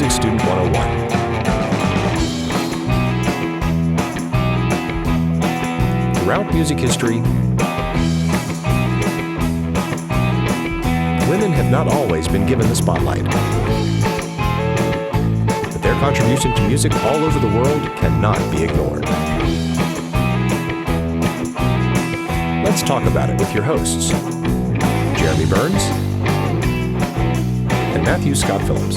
Music Student 101. Throughout music history, women have not always been given the spotlight. But their contribution to music all over the world cannot be ignored. Let's talk about it with your hosts, Jeremy Burns and Matthew Scott Phillips.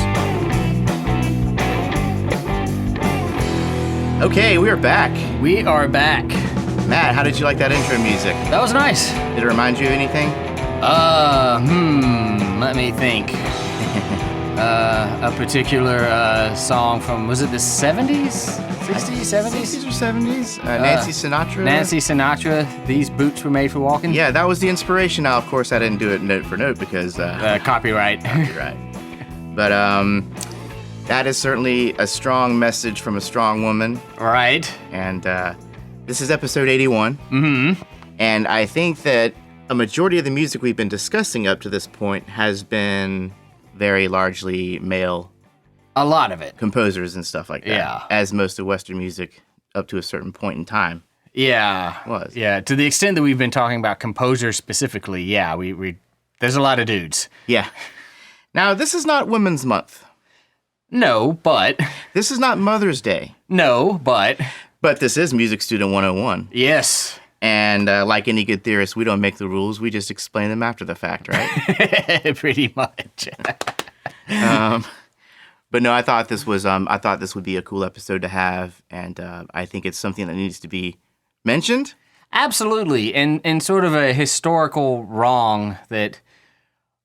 Okay, we are back. We are back. Matt, how did you like that intro music? That was nice. Did it remind you of anything? Let me think. A particular song from, was it the 70s? 60s, 70s? 60s or 70s? Nancy Sinatra? Nancy Sinatra, These Boots Were Made for Walking? Yeah, that was the inspiration. Now, of course, I didn't do it note for note because... copyright. Copyright. But that is certainly a strong message from a strong woman. Right. And this is episode 81. Mm-hmm. And I think that a majority of the music we've been discussing up to this point has been very largely male. A lot of it. Composers and stuff like that. Yeah. As most of Western music up to a certain point in time. Yeah. Was. Yeah. To the extent that we've been talking about composers specifically, yeah, we there's a lot of dudes. Yeah. Now, this is not Women's Month. No, but. This is not Mother's Day. No, but. But this is Music Student 101. Yes. And like any good theorist, we don't make the rules. We just explain them after the fact, right? Pretty much. But no, I thought this would be a cool episode to have, and I think it's something that needs to be mentioned. Absolutely, and sort of a historical wrong that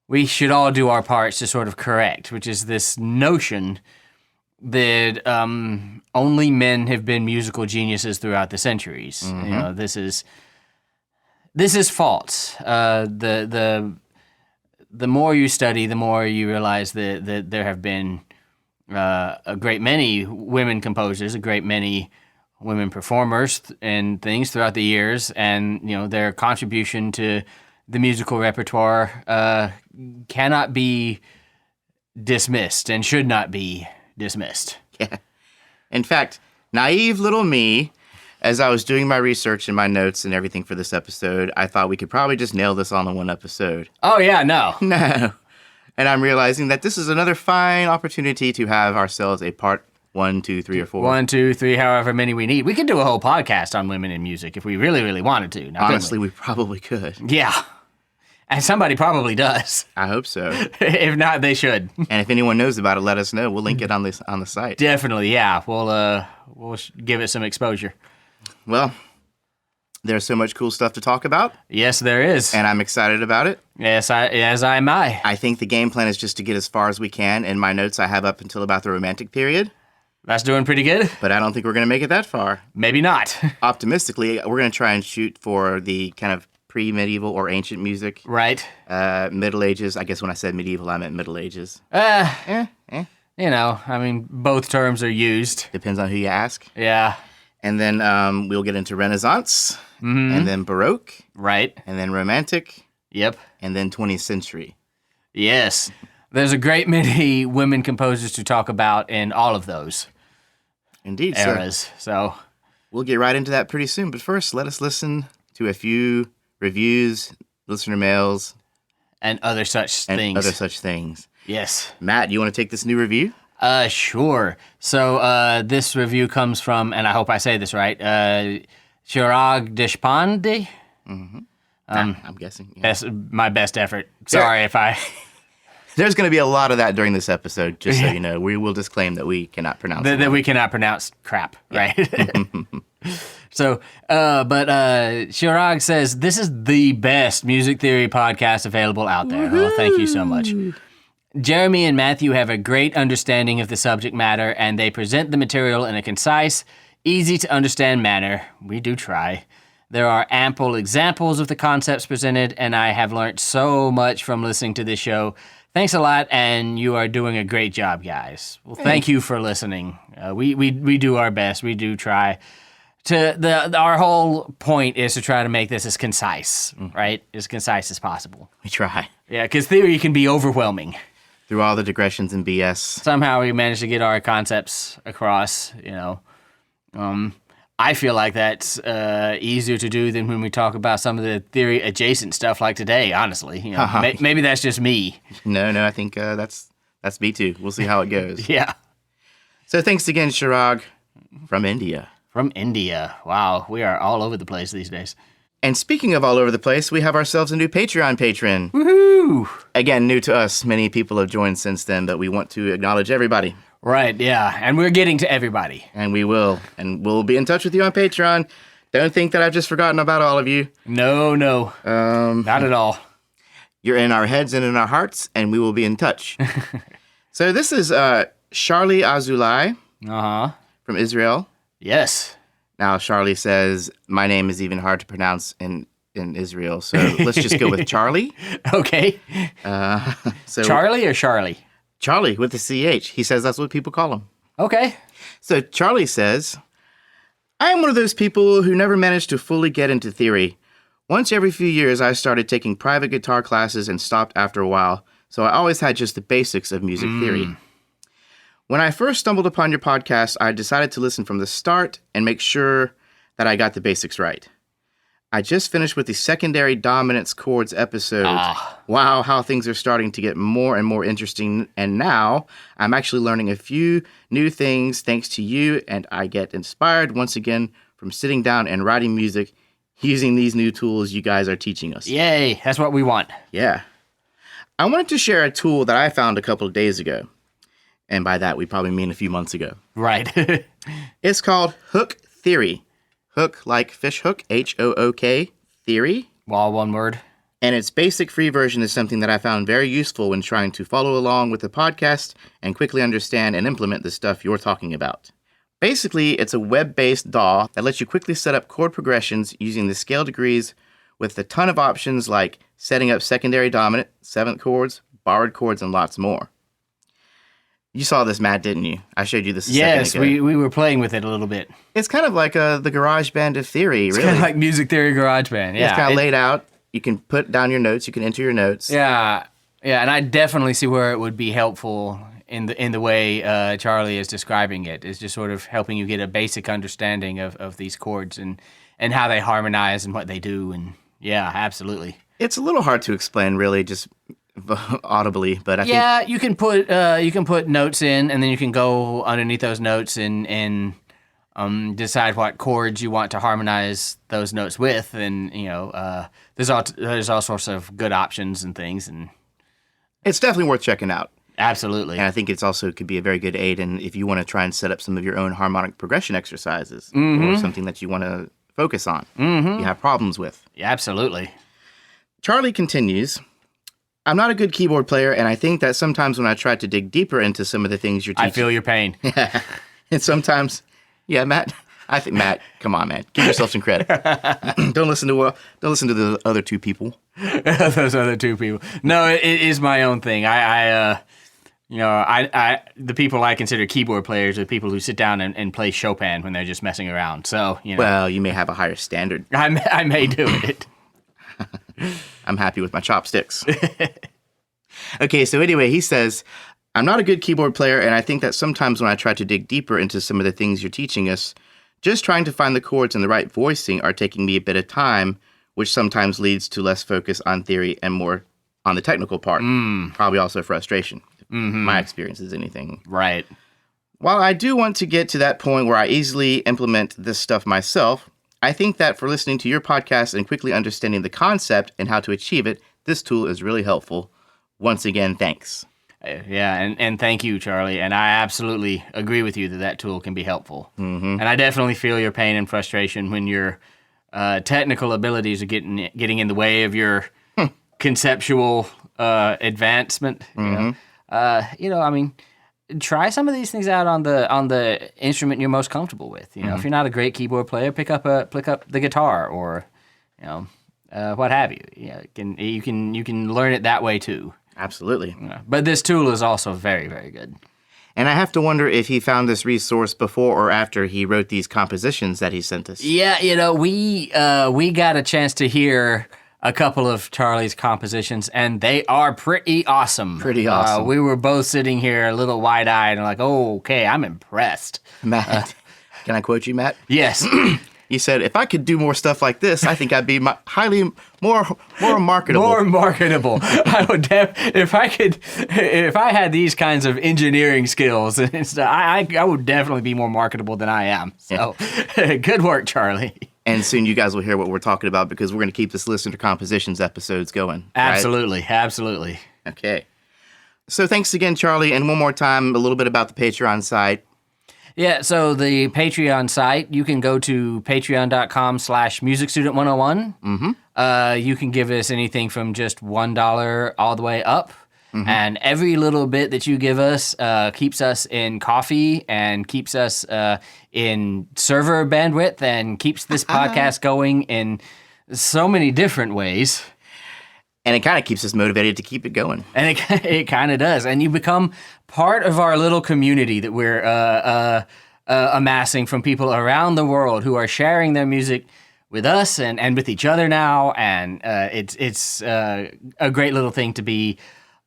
we should all do our parts to sort of correct, which is this notion that only men have been musical geniuses throughout the centuries. Mm-hmm. You know, this is false. The more you study, the more you realize that there have been a great many women composers, a great many women performers and things throughout the years, and you know their contribution to the musical repertoire cannot be dismissed and should not be dismissed. Yeah. In fact, naive little me, as I was doing my research and my notes and everything for this episode, I thought we could probably just nail this all in one episode. Oh yeah, no. No. And I'm realizing that this is another fine opportunity to have ourselves a part 1, 2, 3, or 4. 1, 2, 3, however many we need. We could do a whole podcast on women in music if we really, really wanted to. Now, honestly, we probably could. Yeah. And somebody probably does. I hope so. If not, they should. And if anyone knows about it, let us know. We'll link it on the site. Definitely, yeah. We'll give it some exposure. Well, there's so much cool stuff to talk about. Yes, there is. And I'm excited about it. Yes, as am I. I think the game plan is just to get as far as we can. In my notes, I have up until about the Romantic period. That's doing pretty good. But I don't think we're going to make it that far. Maybe not. Optimistically, we're going to try and shoot for the kind of pre-medieval or ancient music. Right. Middle Ages. I guess when I said medieval, I meant Middle Ages. You know, I mean, both terms are used. Depends on who you ask. Yeah. And then we'll get into Renaissance. Mm-hmm. And then Baroque. Right. And then Romantic. Yep. And then 20th century. Yes. There's a great many women composers to talk about in all of those. Indeed. Eras. So we'll get right into that pretty soon. But first, let us listen to a few reviews, listener mails, and other such things. Yes. Matt, you want to take this new review? Sure. So this review comes from, and I hope I say this right, Chirag Deshpande. Mm-hmm. I'm guessing. Yeah. My best effort. Sorry if I... There's going to be a lot of that during this episode, just so you know. We will disclaim that we cannot pronounce it. That we cannot pronounce crap, right? So, but Chirag says, this is the best music theory podcast available out there. Oh, thank you so much. Jeremy and Matthew have a great understanding of the subject matter, and they present the material in a concise, easy-to-understand manner. We do try. There are ample examples of the concepts presented, and I have learned so much from listening to this show. Thanks a lot, and you are doing a great job, guys. Well, thank you for listening. We do our best. We do try. Our whole point is to try to make this as concise, right? As concise as possible. We try. Yeah, because theory can be overwhelming. Through all the digressions and BS. Somehow we managed to get our concepts across, I feel like that's easier to do than when we talk about some of the theory adjacent stuff like today, honestly. Maybe that's just me. No, I think that's me too. We'll see how it goes. Yeah. So thanks again, Chirag, from India. From India. Wow, we are all over the place these days. And speaking of all over the place, we have ourselves a new Patreon patron. Woohoo! Again, new to us. Many people have joined since then, but we want to acknowledge everybody. Right, yeah. And we're getting to everybody. And we will. And we'll be in touch with you on Patreon. Don't think that I've just forgotten about all of you. No. Not at all. You're in our heads and in our hearts, and we will be in touch. So this is Charlie Azulai from Israel. Yes. Now, Charlie says, my name is even hard to pronounce in Israel, so let's just go with Charlie. Okay. So Charlie or Charlie? Charlie with the CH. He says that's what people call him. Okay. So Charlie says, I am one of those people who never managed to fully get into theory. Once every few years, I started taking private guitar classes and stopped after a while, so I always had just the basics of music theory. When I first stumbled upon your podcast, I decided to listen from the start and make sure that I got the basics right. I just finished with the secondary dominance chords episode. Wow, how things are starting to get more and more interesting. And now I'm actually learning a few new things thanks to you, and I get inspired once again from sitting down and writing music using these new tools you guys are teaching us. Yay, that's what we want. Yeah. I wanted to share a tool that I found a couple of days ago. And by that, we probably mean a few months ago. Right. It's called Hook Theory. Hook like fish hook, Hook, theory. All one word. And its basic free version is something that I found very useful when trying to follow along with the podcast and quickly understand and implement the stuff you're talking about. Basically, it's a web-based DAW that lets you quickly set up chord progressions using the scale degrees with a ton of options like setting up secondary dominant, seventh chords, borrowed chords, and lots more. You saw this, Matt, didn't you? I showed you this a second ago. Yes, we were playing with it a little bit. It's kind of like the garage band of theory, really. It's kind of like music theory garage band, yeah. It's kind of laid out. You can put down your notes. You can enter your notes. Yeah, and I definitely see where it would be helpful in the way Charlie is describing it. Is just sort of helping you get a basic understanding of these chords and how they harmonize and what they do. And yeah, absolutely. It's a little hard to explain, really, just audibly, but I think you can put notes in, and then you can go underneath those notes and decide what chords you want to harmonize those notes with, and there's all sorts of good options and things, and it's definitely worth checking out. Absolutely. And I think it's also could be a very good aid in if you want to try and set up some of your own harmonic progression exercises or something that you want to focus on. You have problems with. Yeah, absolutely. Charlie continues. I'm not a good keyboard player, and I think that sometimes when I try to dig deeper into some of the things you're teaching... I feel your pain. And sometimes... Yeah, Matt. I think, Matt, come on, man. Give yourself some credit. Don't listen to the other two people. Those other two people. No, it is my own thing. I the people I consider keyboard players are the people who sit down and play Chopin when they're just messing around. So, Well, you may have a higher standard. I may do it. I'm happy with my chopsticks. Okay, so anyway, he says, I'm not a good keyboard player, and I think that sometimes when I try to dig deeper into some of the things you're teaching us, just trying to find the chords and the right voicing are taking me a bit of time, which sometimes leads to less focus on theory and more on the technical part. Probably also frustration. My experience is anything. Right. While I do want to get to that point where I easily implement this stuff myself, I think that for listening to your podcast and quickly understanding the concept and how to achieve it, this tool is really helpful. Once again, thanks. Yeah, and thank you, Charlie. And I absolutely agree with you that tool can be helpful. And I definitely feel your pain and frustration when your technical abilities are getting in the way of your conceptual advancement. Try some of these things out on the instrument you're most comfortable with. If you're not a great keyboard player, pick up the guitar or what have you. You can learn it that way too. Absolutely. But this tool is also very, very good. And I have to wonder if he found this resource before or after he wrote these compositions that he sent us. Yeah, we got a chance to hear a couple of Charlie's compositions, and they are pretty awesome. Pretty awesome. We were both sitting here a little wide-eyed and like, oh, okay, I'm impressed. Matt, can I quote you, Matt? Yes. You said, if I could do more stuff like this, I think I'd be highly more marketable. More marketable. I would if I had these kinds of engineering skills, and stuff, I would definitely be more marketable than I am. So, good work, Charlie. And soon you guys will hear what we're talking about because we're going to keep this listener compositions episodes going. Absolutely, right? absolutely. Okay. So thanks again, Charlie. And one more time, a little bit about the Patreon site. Yeah, so the Patreon site, you can go to patreon.com/musicstudent101. Mm-hmm. You can give us anything from just $1 all the way up. Mm-hmm. And every little bit that you give us keeps us in coffee and keeps us in server bandwidth and keeps this podcast going in so many different ways. And it kind of keeps us motivated to keep it going. And it kind of does. And you become part of our little community that we're amassing from people around the world who are sharing their music with us and with each other now. And it's a great little thing to be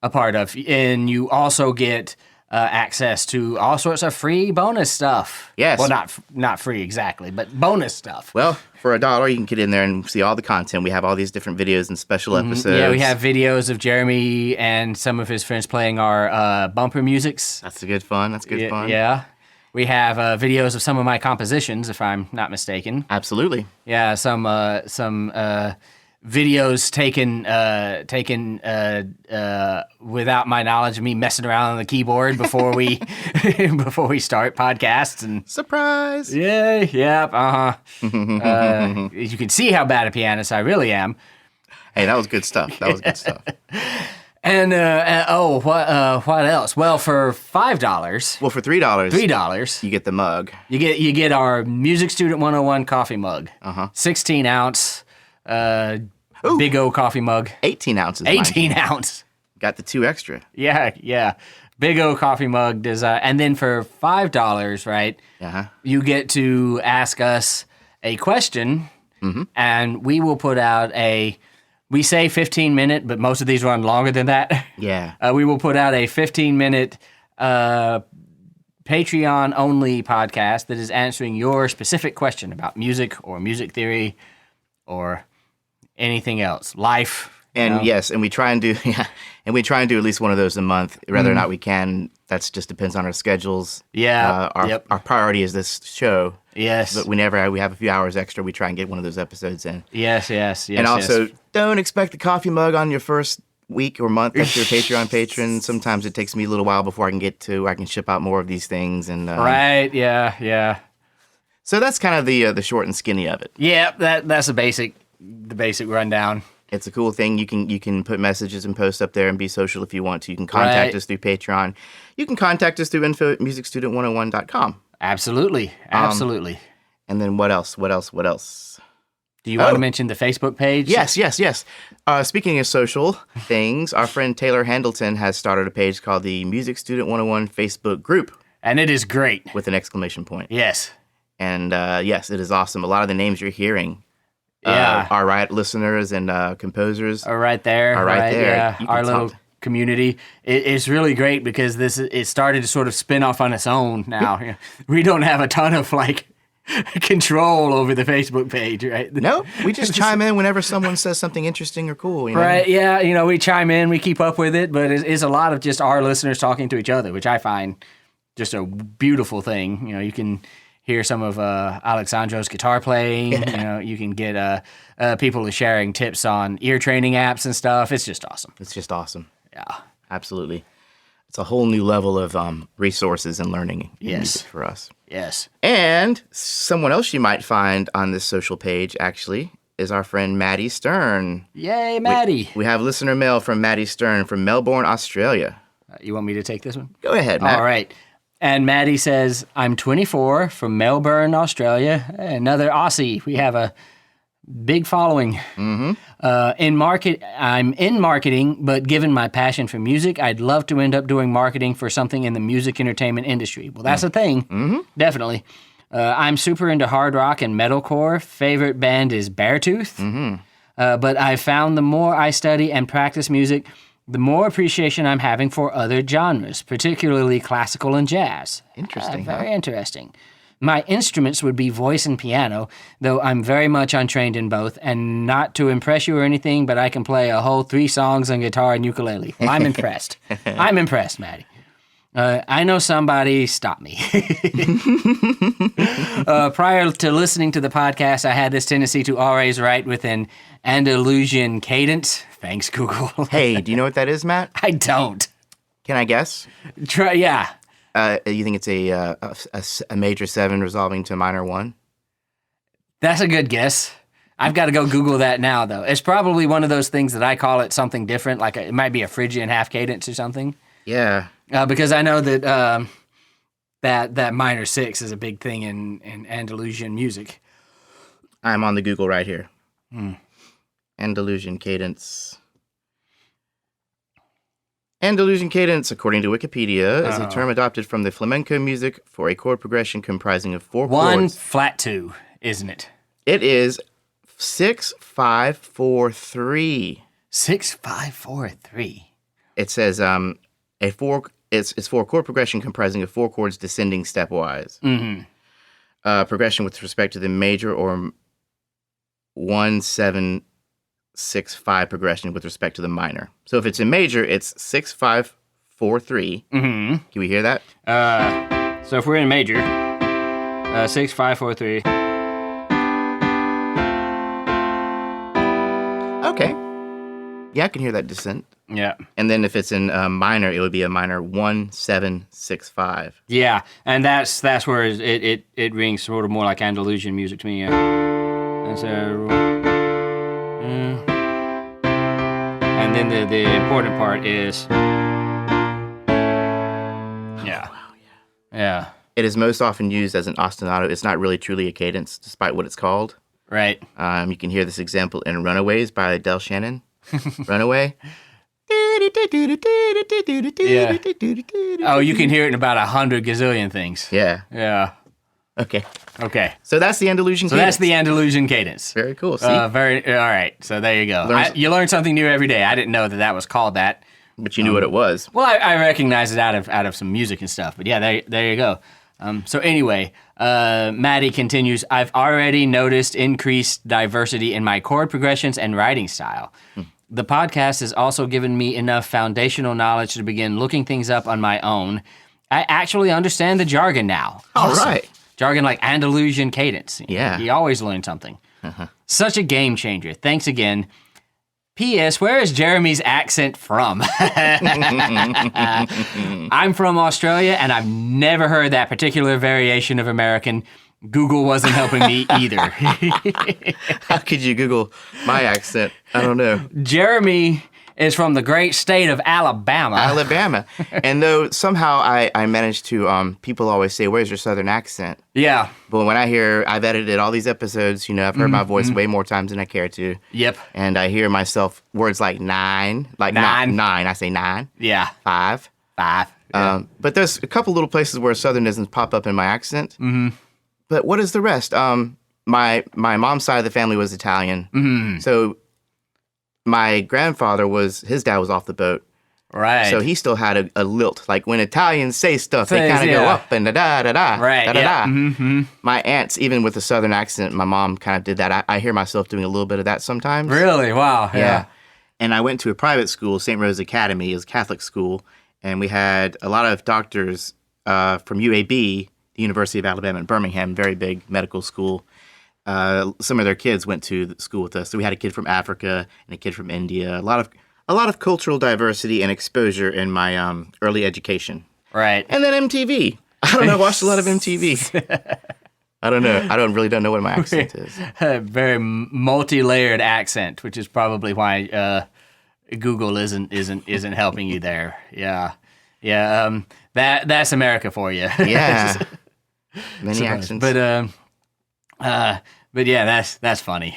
a part of. And you also get access to all sorts of free bonus stuff. Yes. Well, not free exactly, but bonus stuff. Well, for $1, you can get in there and see all the content. We have all these different videos and special episodes. Yeah, we have videos of Jeremy and some of his friends playing our bumper musics. That's good fun. That's good fun. Yeah. We have videos of some of my compositions, if I'm not mistaken. Absolutely. Yeah, some videos taken without my knowledge of me messing around on the keyboard before we before we start podcasts and surprise. Yeah, yep, you can see how bad a pianist I really am. Hey, that was good stuff. And what else? Well, for $5. Well, for $3, you get the mug. You get our Music Student 101 coffee mug. 16 ounce. Big O coffee mug. 18 ounces. 18 ounce. Got the 2 extra. Yeah. Big O coffee mug design. And then for $5, right? You get to ask us a question, and we will put out we say 15-minute, but most of these run longer than that. Yeah. We will put out a 15-minute Patreon-only podcast that is answering your specific question about music or music theory or anything else, life. And yes, and we try and do at least one of those a month. Whether or not we can, that just depends on our schedules. Yeah. Our priority is this show. Yes. But we have a few hours extra, we try and get one of those episodes in. Yes. And also, don't expect the coffee mug on your first week or month as your Patreon patron. Sometimes it takes me a little while before I can ship out more of these things. And right. Yeah. So that's kind of the short and skinny of it. Yeah. That's the basic rundown. It's a cool thing. You can put messages and posts up there and be social if you want to. You can contact us through Patreon. You can contact us through info@musicstudent101.com. Absolutely. And then what else? Do you want to mention the Facebook page? Yes. Speaking of social things, our friend Taylor Handleton has started a page called the Music Student 101 Facebook group. And it is great. With an exclamation point. Yes. And yes, it is awesome. A lot of the names you're hearing are right listeners and composers are right there. Yeah. Our little community. It's really great because it started to sort of spin off on its own now. We don't have a ton of control over the Facebook page, right? No, we just chime in whenever someone says something interesting or cool. You know? Right, yeah. We chime in, we keep up with it, but it's a lot of just our listeners talking to each other, which I find just a beautiful thing. You can hear some of Alexandro's guitar playing. Yeah. You can get people sharing tips on ear training apps and stuff. It's just awesome. Yeah. Absolutely. It's a whole new level of resources and learning in music for us. Yes. And someone else you might find on this social page, actually, is our friend Maddie Stern. Yay, Maddie. We have listener mail from Maddie Stern from Melbourne, Australia. You want me to take this one? Go ahead, Matt. All right. And Maddie says, I'm 24 from Melbourne, Australia. Another Aussie. We have a big following. Mm-hmm. I'm in marketing, but given my passion for music, I'd love to end up doing marketing for something in the music entertainment industry. Well, that's a thing. Mm-hmm. Definitely. I'm super into hard rock and metalcore. Favorite band is Beartooth. Mm-hmm. but I found the more I study and practice music, the more appreciation I'm having for other genres, particularly classical and jazz. Interesting, Very interesting. My instruments would be voice and piano, though I'm very much untrained in both, and not to impress you or anything, but I can play a whole 3 songs on guitar and ukulele. Well, I'm impressed. I'm impressed, Maddie. I know somebody stopped me. Prior to listening to the podcast, I had this tendency to always write with an Andalusian cadence. Thanks, Google. Hey, do you know what that is, Matt? I don't. Can I guess? Yeah. You think it's a major 7 resolving to a minor 1? That's a good guess. I've got to go Google that now, though. It's probably one of those things that I call it something different, like it might be a Phrygian half cadence or something. Yeah. Because I know that that minor 6 is a big thing in Andalusian music. I'm on the Google right here. Andalusian cadence. Andalusian cadence, according to Wikipedia, is a term adopted from the flamenco music for a chord progression comprising of 4 1 chords. flat 2, isn't it? It is 6-5-4-3. 6-5-4-3. It says it's for a chord progression comprising of 4 chords descending stepwise. Progression with respect to the major or 1-7-6-5 progression with respect to the minor. So if it's in major, it's 6-5-4-3. Can we hear that? So if we're in major, 6-5-4-3. Okay. Yeah, I can hear that descent. Yeah. And then if it's in minor, it would be a minor 1-7-6-5. Yeah, and that's where it rings sort of more like Andalusian music to me. That's and then the important part is yeah. It is most often used as an ostinato. It's not really truly a cadence, despite what it's called. Right. You can hear this example in Runaways by Del Shannon. Runaway. Yeah. Oh, you can hear it in about 100 gazillion things. Yeah. Yeah. Okay. Okay. So that's the Andalusian So cadence. that's the Andalusian cadence. Very cool. See? All right. So there you go. You learn something new every day. I didn't know that was called that. But you knew what it was. Well, I recognize it out of some music and stuff. But yeah, there you go. So anyway, Maddie continues, I've already noticed increased diversity in my chord progressions and writing style. The podcast has also given me enough foundational knowledge to begin looking things up on my own. I actually understand the jargon now. All right. Jargon like Andalusian cadence. Yeah. You always learn something. Such a game changer. Thanks again. P.S. Where is Jeremy's accent from? I'm from Australia, and I've never heard that particular variation of American. Google wasn't helping me either. How could you Google my accent? I don't know. Jeremy is from the great state of Alabama. Alabama. And though somehow I managed to, people always say, where's your southern accent? Yeah. But when I've edited all these episodes, I've heard my voice way more times than I care to. Yep. And I hear myself words like nine. Nine. I say 9. Yeah. 5. 5. Yeah. But there's a couple little places where southernisms pop up in my accent. But what is the rest? My mom's side of the family was Italian. So my grandfather his dad was off the boat. Right. So he still had a lilt. Like when Italians say stuff, they kind of go up and da-da-da-da. Right, Da-da-da. yeah. My aunts, even with a southern accent, my mom kind of did that. I hear myself doing a little bit of that sometimes. Really? Wow. Yeah. And I went to a private school, St. Rose Academy. It was a Catholic school. And we had a lot of doctors from UAB, the University of Alabama in Birmingham, very big medical school. Some of their kids went to the school with us. So we had a kid from Africa and a kid from India. A lot of cultural diversity and exposure in my early education. Right. And then MTV. I don't know. I watched a lot of MTV. I don't know. I don't know what my accent is. A very multi-layered accent, which is probably why Google isn't helping you there. Yeah. Yeah. That's America for you. Yeah. Many accents. But yeah, that's funny.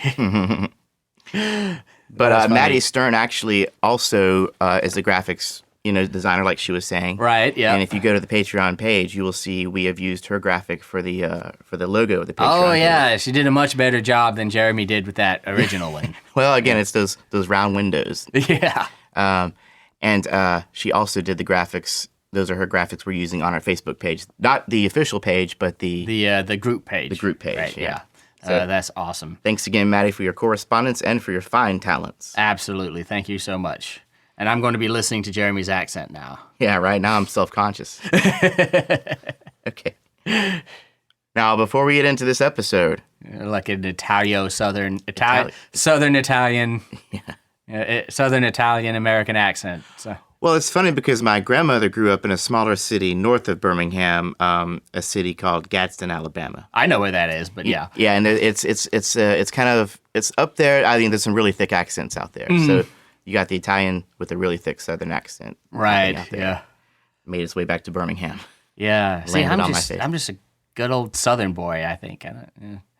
But Maddie Stern actually also is a graphics designer, like she was saying. Right, yeah. And if you go to the Patreon page, you will see we have used her graphic for the logo of the Patreon. Oh, page. yeah. She did a much better job than Jeremy did with that original one. Well, again, it's those round windows. Yeah. And she also did the graphics. Those are her graphics we're using on our Facebook page. Not the official page, but the group page. The group page, right, yeah. So that's awesome. Thanks again, Maddie, for your correspondence and for your fine talents. Absolutely. Thank you so much. And I'm going to be listening to Jeremy's accent now. Yeah, right now I'm self-conscious. Okay. Now, before we get into this episode, Like an Southern Italian, Southern Italian American accent. So. well, it's funny because my grandmother grew up in a smaller city north of Birmingham, a city called Gadsden, Alabama. I know where that is, but yeah. Yeah, and it's kind of up there. I think there's some really thick accents out there. So you got the Italian with a really thick Southern accent, Right. out there. Yeah. Made its way back to Birmingham. Yeah. See, Landed on my face. I'm just a good old Southern boy, I think.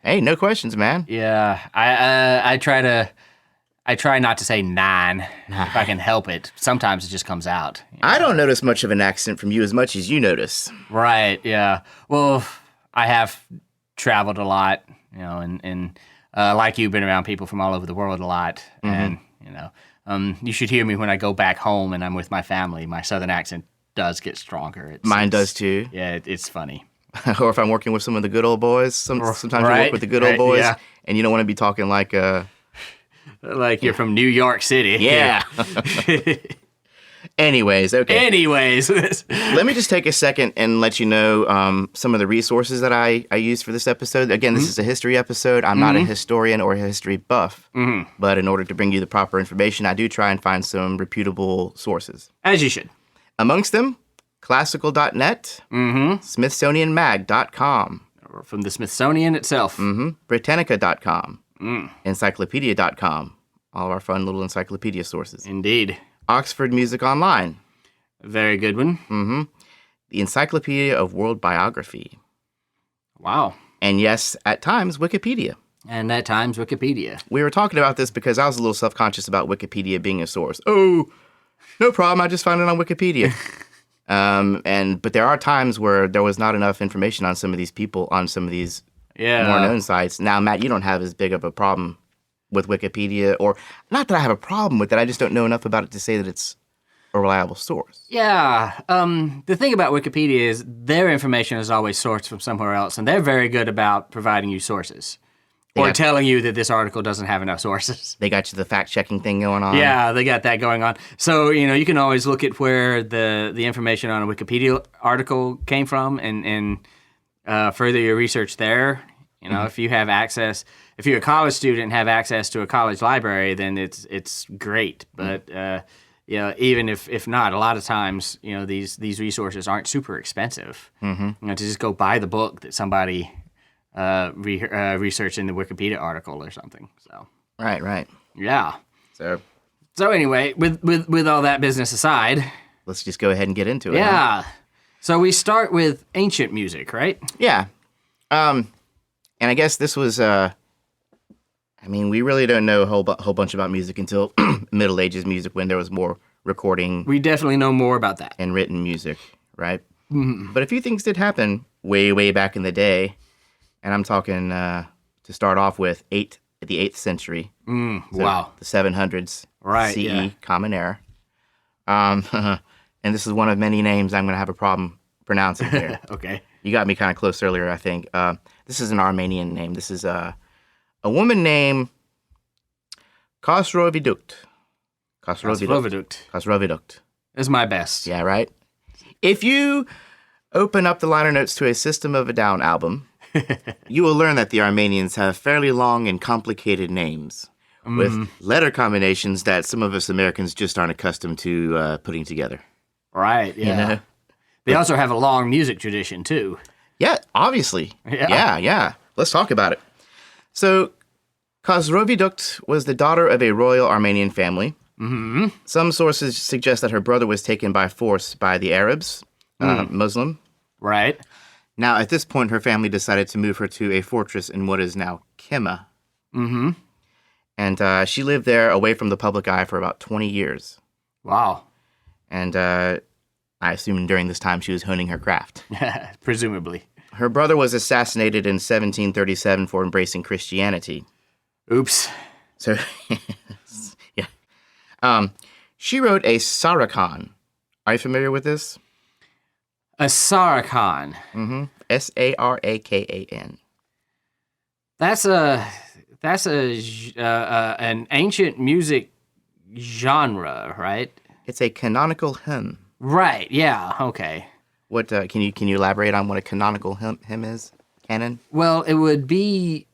Hey, no questions, man. Yeah. I try not to say nine if I can help it. Sometimes it just comes out. I don't notice much of an accent from you as much as you notice. Right. Yeah. Well, I have traveled a lot, and like you've been around people from all over the world a lot, and you should hear me when I go back home and I'm with my family. My Southern accent does get stronger. Mine does too. Yeah, it's funny. Or if I'm working with some of the good old boys, sometimes you Right, work with the good old boys, yeah. and you don't want to be talking like Like you're from New York City. yeah. Anyways, okay. Anyways. Let me just take a second and let you know some of the resources that I used for this episode. Again, this is a history episode. I'm not a historian or a history buff, but in order to bring you the proper information, I do try and find some reputable sources. As you should. Amongst them, classical.net, smithsonianmag.com, From the Smithsonian itself. britannica.com, encyclopedia.com, all of our fun little encyclopedia sources. Indeed. Oxford Music Online, Very good one. the Encyclopedia of World Biography, Wow. and yes, at times, Wikipedia. And at times, Wikipedia. We were talking about this because I was a little self-conscious about Wikipedia being a source. Oh, no problem, I just found it on Wikipedia. But there are times where there was not enough information on some of these people, on some of these more known sites. Now, Matt, you don't have as big of a problem with Wikipedia, or not that I have a problem with it, I just don't know enough about it to say that it's a reliable source. Yeah. The thing about Wikipedia is their information is always sourced from somewhere else, and they're very good about providing you sources. Or telling you that this article doesn't have enough sources. They got you the fact-checking thing going on. Yeah, they got that going on. So, you can always look at where the information on a Wikipedia article came from and further your research there. If you have access, if you're a college student and have access to a college library, then it's great. But, even if not, a lot of times, these resources aren't super expensive. To just go buy the book that somebody research in the Wikipedia article or something. So Right. yeah. So anyway, with all that business aside, let's just go ahead and get into it. Yeah. So we start with ancient music, right? Yeah. And I guess this was we really don't know a whole bunch about music until Middle Ages music, when there was more recording. We definitely know more about that. And written music, right? But a few things did happen way back in the day. And I'm talking, to start off with, the 8th century. Wow. The 700s. Right, CE, yeah. Common Era. And this is one of many names I'm going to have a problem pronouncing here. Okay. You got me kind of close earlier, I think. This is an Armenian name. This is a woman named Khosrovidukt. Khosrovidukt. Is my best. Yeah, right? If you open up the liner notes to a System of a Down album, you will learn that the Armenians have fairly long and complicated names with letter combinations that some of us Americans just aren't accustomed to putting together. Right, yeah. They also have a long music tradition, too. Yeah, obviously. Yeah. Yeah. Let's talk about it. So, Khosrovidukt was the daughter of a royal Armenian family. Some sources suggest that her brother was taken by force by the Arabs, Muslim. Right. Now, at this point, her family decided to move her to a fortress in what is now Kemah. And she lived there away from the public eye for about 20 years. Wow. And I assume during this time she was honing her craft. Presumably. Her brother was assassinated in 1737 for embracing Christianity. Oops. So, yeah. She wrote a Sarakan. Are you familiar with this? A Sarakan. Mm-hmm. Sarakan. That's an ancient music genre, right? It's a canonical hymn. Right. Yeah. Okay. What can you elaborate on what a canonical hymn is? Canon? Well, it would be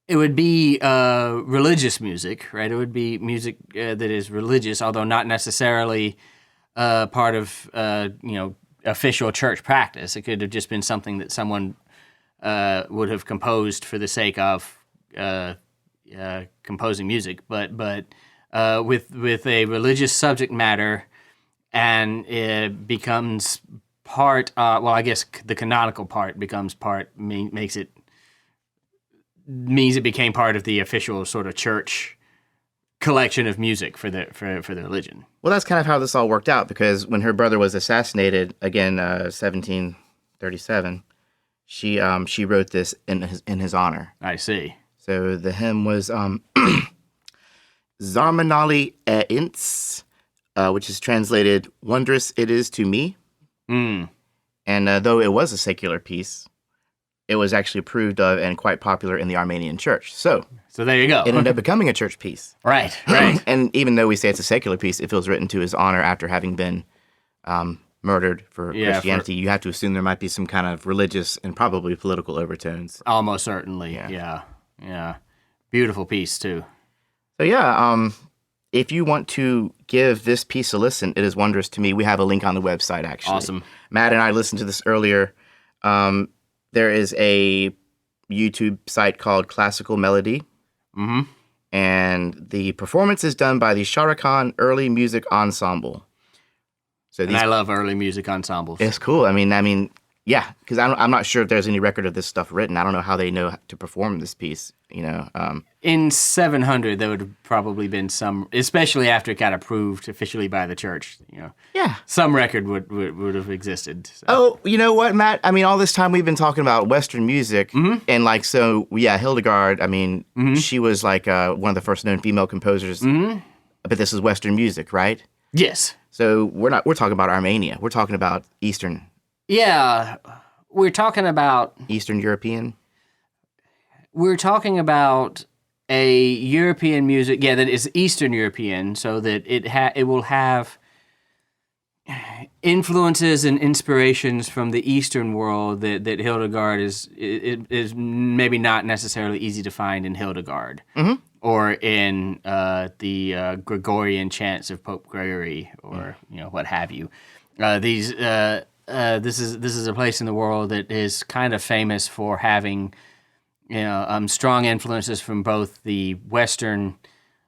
religious music, right? It would be music that is religious, although not necessarily part of official church practice. It could have just been something that someone would have composed for the sake of composing music, but with a religious subject matter, and it becomes part. I guess the canonical part becomes part. Means it became part of the official sort of church collection of music for the religion. Well, that's kind of how this all worked out, because when her brother was assassinated, again, 1737, she wrote this in his honor. I see. So the hymn was Zarmanali Ints, which is translated "Wondrous It Is to Me." Mm. And though it was a secular piece, it was actually approved of and quite popular in the Armenian church. So there you go. It ended up becoming a church piece. Right. And even though we say it's a secular piece, it feels written to his honor after having been murdered for Christianity. You have to assume there might be some kind of religious and probably political overtones. Almost certainly. Yeah. Beautiful piece, too. So, yeah, if you want to give this piece a listen, it is wondrous to me. We have a link on the website, actually. Awesome. Matt and I listened to this earlier. There is a YouTube site called Classical Melody. Mm-hmm. And the performance is done by the Sharakan Early Music Ensemble. So I love early music ensembles. It's cool. I mean, yeah, because I'm not sure if there's any record of this stuff written. I don't know how they know to perform this piece. In 700, there would have probably been some, especially after it got approved officially by the church. Yeah, some record would have existed. So. Oh, you know what, Matt? I mean, all this time we've been talking about Western music, and Hildegard. I mean, she was like one of the first known female composers. But this is Western music, right? Yes. So we're talking about Armenia. We're talking about Eastern. Yeah, we're talking about Eastern European. We're talking about a European music, that is Eastern European, so that it will have influences and inspirations from the Eastern world that Hildegard is maybe not necessarily easy to find in Hildegard or in the Gregorian chants of Pope Gregory or what have you. This is a place in the world that is kind of famous for having strong influences from both the Western,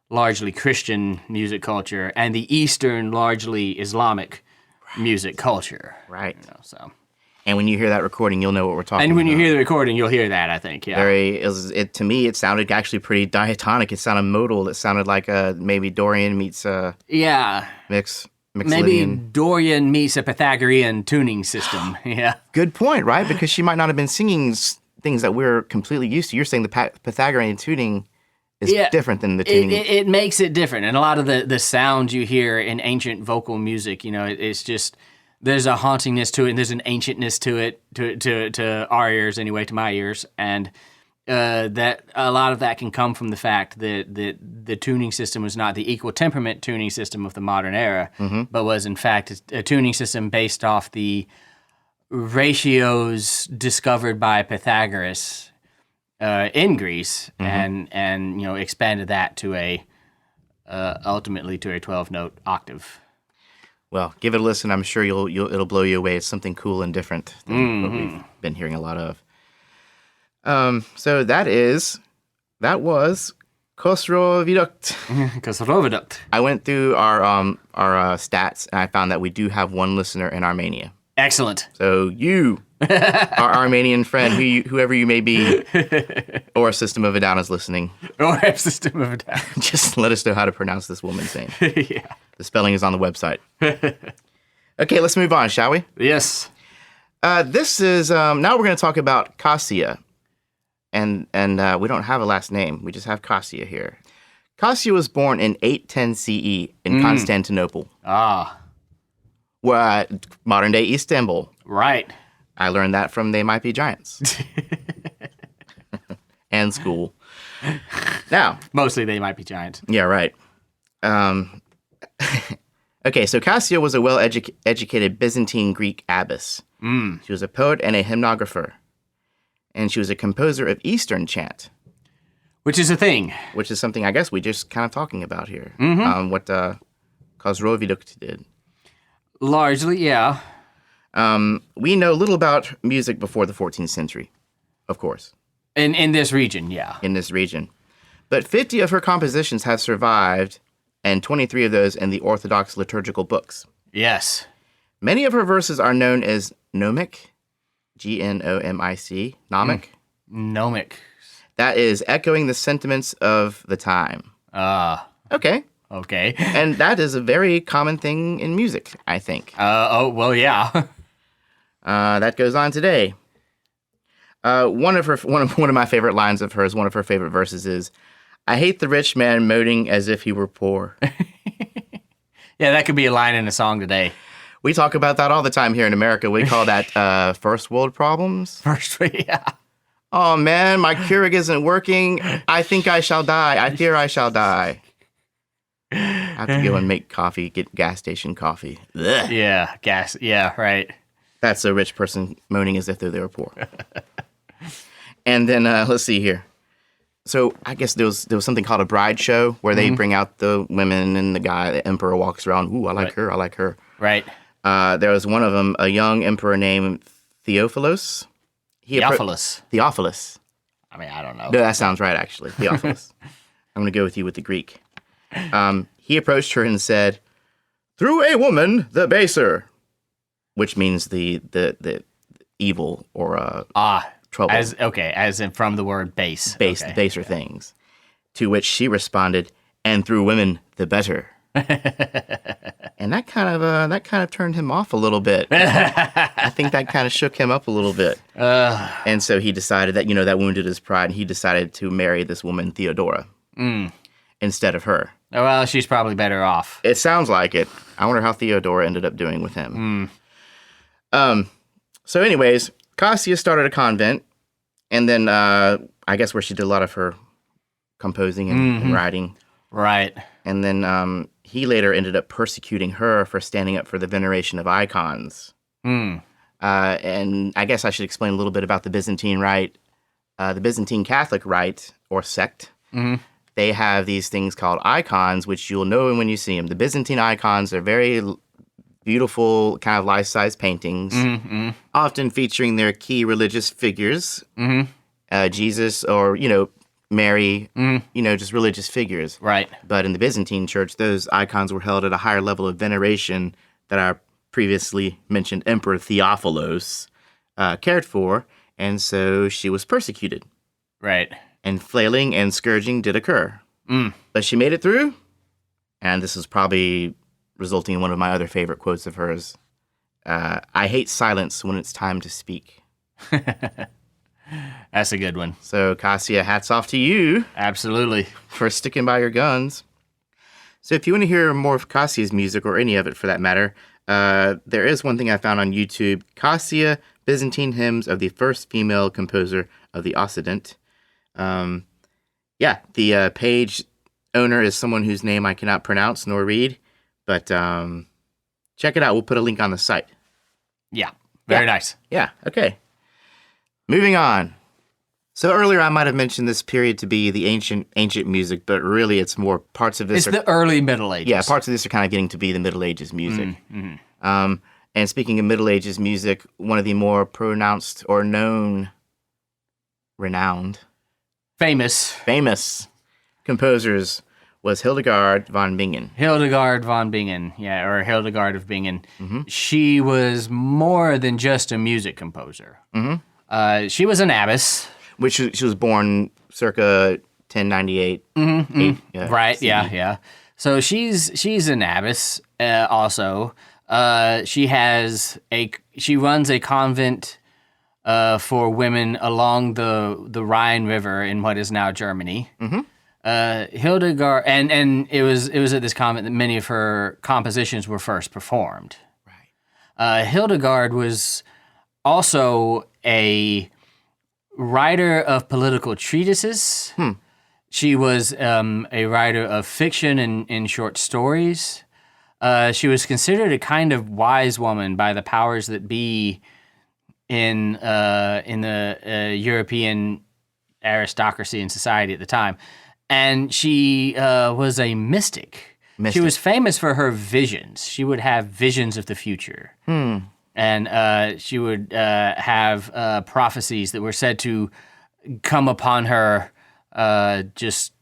largely Christian music culture and the Eastern, largely Islamic music culture. Right. So. And when you hear that recording, you'll know what we're talking about. And when you hear the recording, you'll hear that, I think, yeah. To me, it sounded actually pretty diatonic. It sounded modal. It sounded like maybe Dorian meets mixolydian. Maybe Dorian meets a Pythagorean tuning system, yeah. Good point, right? Because she might not have been singing things that we're completely used to. You're saying the Pythagorean tuning is different than the tuning. It makes it different. And a lot of the sounds you hear in ancient vocal music, it's just, there's a hauntingness to it, and there's an ancientness to it, to our ears anyway, to my ears. And that a lot of that can come from the fact that the tuning system was not the equal temperament tuning system of the modern era, but was in fact a tuning system based off the ratios discovered by Pythagoras in Greece, and expanded that to ultimately to a 12-note octave. Well, give it a listen. I'm sure it'll blow you away. It's something cool and different than what we've been hearing a lot of. So that was Khosrow-Viaduct. Khosrow-Viaduct. I went through our stats, and I found that we do have one listener in Armenia. Excellent. So you, our Armenian friend, whoever you may be, or a System of a Down is listening. Or a System of a Down. Just let us know how to pronounce this woman's name. Yeah. The spelling is on the website. Okay, let's move on, shall we? Yes. This is now we're going to talk about Cassia, and we don't have a last name. We just have Cassia here. Cassia was born in 810 CE in Constantinople, modern day Istanbul. Right. I learned that from They Might Be Giants and school. Now, mostly They Might Be Giants. Yeah, right. Okay, so Cassia was a well-educated Byzantine Greek abbess. She was a poet and a hymnographer. And she was a composer of Eastern chant. Which is a thing. Which is something I guess we just kind of talking about here. What Kozrovidukt did. Largely, yeah. We know little about music before the 14th century, of course. In this region, yeah. In this region. But 50 of her compositions have survived, and 23 of those in the Orthodox liturgical books. Yes. Many of her verses are known as gnomic, Gnomic, gnomic. Gnomic. That is echoing the sentiments of the time. Okay. Okay. And that is a very common thing in music, I think. Well, yeah. That goes on today. One of my favorite lines of hers, one of her favorite verses is, "I hate the rich man moaning as if he were poor." Yeah, that could be a line in a song today. We talk about that all the time here in America. We call that first world problems. Yeah. Oh man, my Keurig isn't working. I think I shall die. I fear I shall die. I have to go and make coffee, get gas station coffee. Ugh. Yeah, gas. Yeah, right. That's a rich person moaning as if they were poor. And then let's see here. So I guess there was something called a bride show where they bring out the women and the emperor walks around. Ooh, I like her. I like her. Right. There was one of them, a young emperor named Theophilus. Theophilus. I mean, I don't know. No, that sounds right, actually. Theophilus. I'm going to go with you with the Greek. He approached her and said, "Through a woman, the baser," which means the evil or trouble. As in from the word base. Okay. Baser things. To which she responded, "And through women, the better." And that kind of turned him off a little bit. I think that kind of shook him up a little bit. And so he decided that, that wounded his pride, and he decided to marry this woman, Theodora, instead of her. Oh, well, she's probably better off. It sounds like it. I wonder how Theodora ended up doing with him. So anyways, Cassia started a convent, and then I guess where she did a lot of her composing and writing. Right. And then he later ended up persecuting her for standing up for the veneration of icons. And I guess I should explain a little bit about the Byzantine Rite. The Byzantine Catholic Rite, or sect, they have these things called icons, which you'll know when you see them. The Byzantine icons are very beautiful, kind of life-size paintings, often featuring their key religious figures, Jesus or, Mary, just religious figures. Right. But in the Byzantine Church, those icons were held at a higher level of veneration that our previously mentioned Emperor Theophilos cared for, and so she was persecuted. Right. And flailing and scourging did occur. But she made it through, and this is probably resulting in one of my other favorite quotes of hers. "I hate silence when it's time to speak." That's a good one. So, Cassia, hats off to you. Absolutely. For sticking by your guns. So if you want to hear more of Cassia's music, or any of it for that matter, there is one thing I found on YouTube. Cassia, Byzantine Hymns of the First Female Composer of the Occident. The page owner is someone whose name I cannot pronounce nor read, but check it out. We'll put a link on the site. Yeah, very nice. Yeah, okay. Moving on. So earlier I might have mentioned this period to be the ancient music, but really it's more parts of this. It's the early Middle Ages. Yeah, parts of this are kind of getting to be the Middle Ages music. And speaking of Middle Ages music, one of the more pronounced or renowned, famous composers was Hildegard von Bingen. Hildegard von Bingen, yeah, or Hildegard of Bingen. She was more than just a music composer. She was an abbess. Which she was born circa 1098. Right, CE. Yeah. So she's an abbess also. She runs a convent for women along the Rhine River in what is now Germany. Hildegard, and it was at this convent that many of her compositions were first performed. Right. Hildegard was also a writer of political treatises. She was a writer of fiction and short stories. She was considered a kind of wise woman by the powers that be in the European aristocracy and society at the time. And she was a mystic. She was famous for her visions. She would have visions of the future. And she would have prophecies that were said to come upon her just,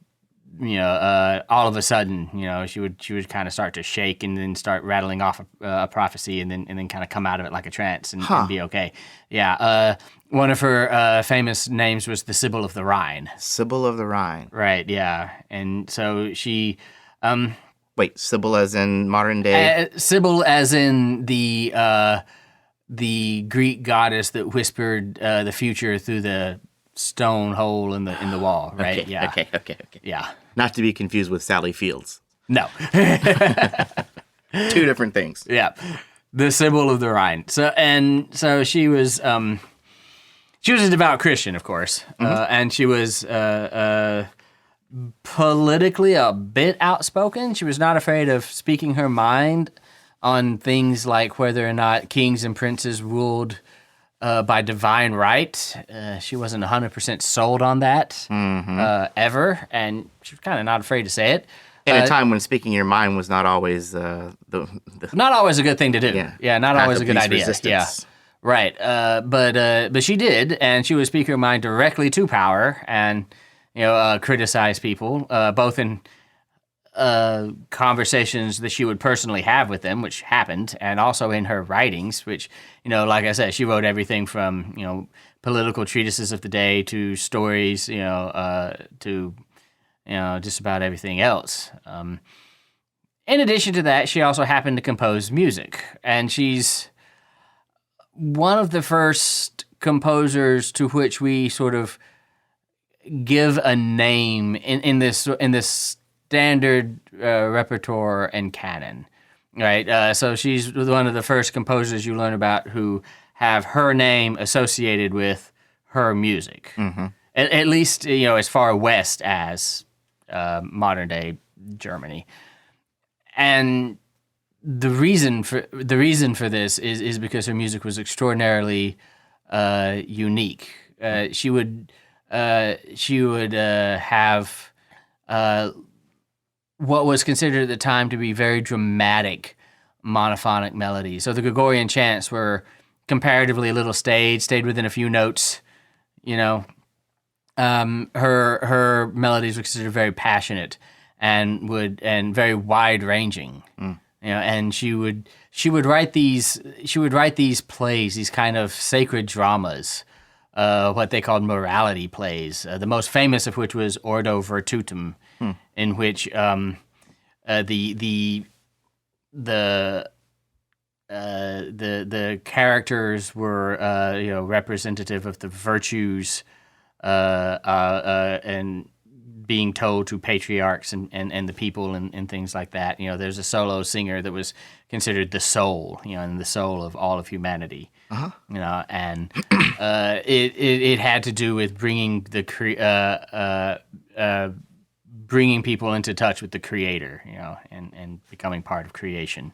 all of a sudden. She would kind of start to shake and then start rattling off a prophecy and then kind of come out of it like a trance and be okay. Yeah. One of her famous names was the Sibyl of the Rhine. Sibyl of the Rhine. Right. Yeah. And so she. Wait, Sibyl as in modern day? Sibyl as in the Greek goddess that whispered the future through the stone hole in the wall, right? Okay, yeah. Okay. Yeah. Not to be confused with Sally Fields. No. Two different things. Yeah. The Sibyl of the Rhine. So she was a devout Christian, of course, and she was politically a bit outspoken. She was not afraid of speaking her mind on things like whether or not kings and princes ruled by divine right. She wasn't 100% sold on that ever, and she was kind of not afraid to say it. In a time when speaking your mind was not always not always a good thing to do. Yeah, not always a good idea. Resistance. Yeah, right. But she did, and she would speak her mind directly to power, and criticize people, both in conversations that she would personally have with them, which happened, and also in her writings, which, like I said, she wrote everything from, political treatises of the day to stories, to, just about everything else. In addition to that, she also happened to compose music, and she's one of the first composers to which we sort of give a name in this standard repertoire and canon, right? So she's one of the first composers you learn about who have her name associated with her music, at least as far west as modern day Germany. And the reason for this is because her music was extraordinarily unique. She would have what was considered at the time to be very dramatic monophonic melodies. So the Gregorian chants were comparatively little stayed within a few notes. Her melodies were considered very passionate and very wide ranging. And she would write these plays, these kind of sacred dramas. What they called morality plays, the most famous of which was Ordo Virtutum, in which the characters were representative of the virtues and being told to patriarchs and the people and things like that. There's a solo singer that was considered the soul, and the soul of all of humanity. And it had to do with bringing bringing people into touch with the Creator, and becoming part of creation.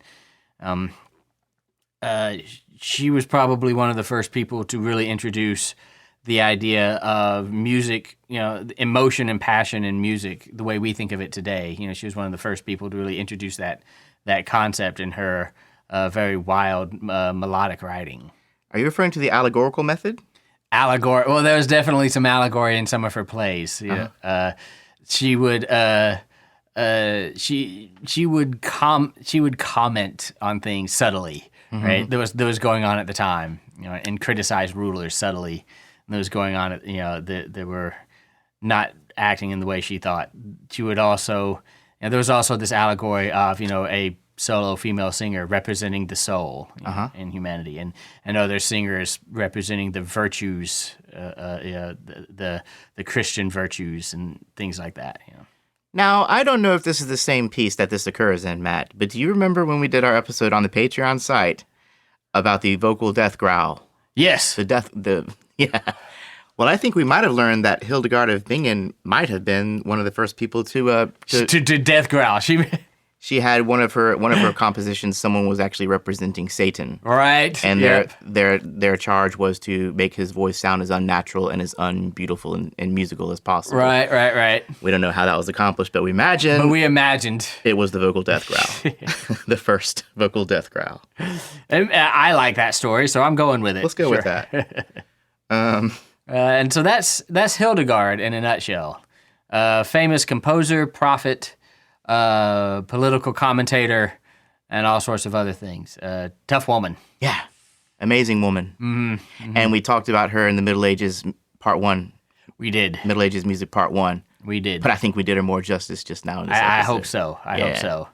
She was probably one of the first people to really introduce the idea of music, emotion and passion in music, the way we think of it today. She was one of the first people to really introduce that concept in her very wild melodic writing. Are you referring to the allegorical method? Well, there was definitely some allegory in some of her plays. She would comment on things subtly, right? That was going on at the time, and criticize rulers subtly. And that was going on at, they were not acting in the way she thought. She would also And there was also this allegory of, a solo female singer representing the soul in humanity, and other singers representing the virtues, the Christian virtues and things like that. Now, I don't know if this is the same piece that this occurs in, Matt, but do you remember when we did our episode on the Patreon site about the vocal death growl? Yes. Yeah. Well, I think we might have learned that Hildegard of Bingen might have been one of the first people to death growl. She had one of her compositions. Someone was actually representing Satan, right? And their charge was to make his voice sound as unnatural and as unbeautiful and musical as possible. Right. We don't know how that was accomplished, but we imagined it was the vocal death growl, the first vocal death growl. And I like that story, so I'm going with it. Let's go with that. And so that's Hildegard in a nutshell. Famous composer, prophet, political commentator, and all sorts of other things. Tough woman. Yeah. Amazing woman. Mm-hmm. And we talked about her in the Middle Ages Part 1. We did. Middle Ages Music Part 1. We did. But I think we did her more justice just now in this episode. I hope so. I hope so.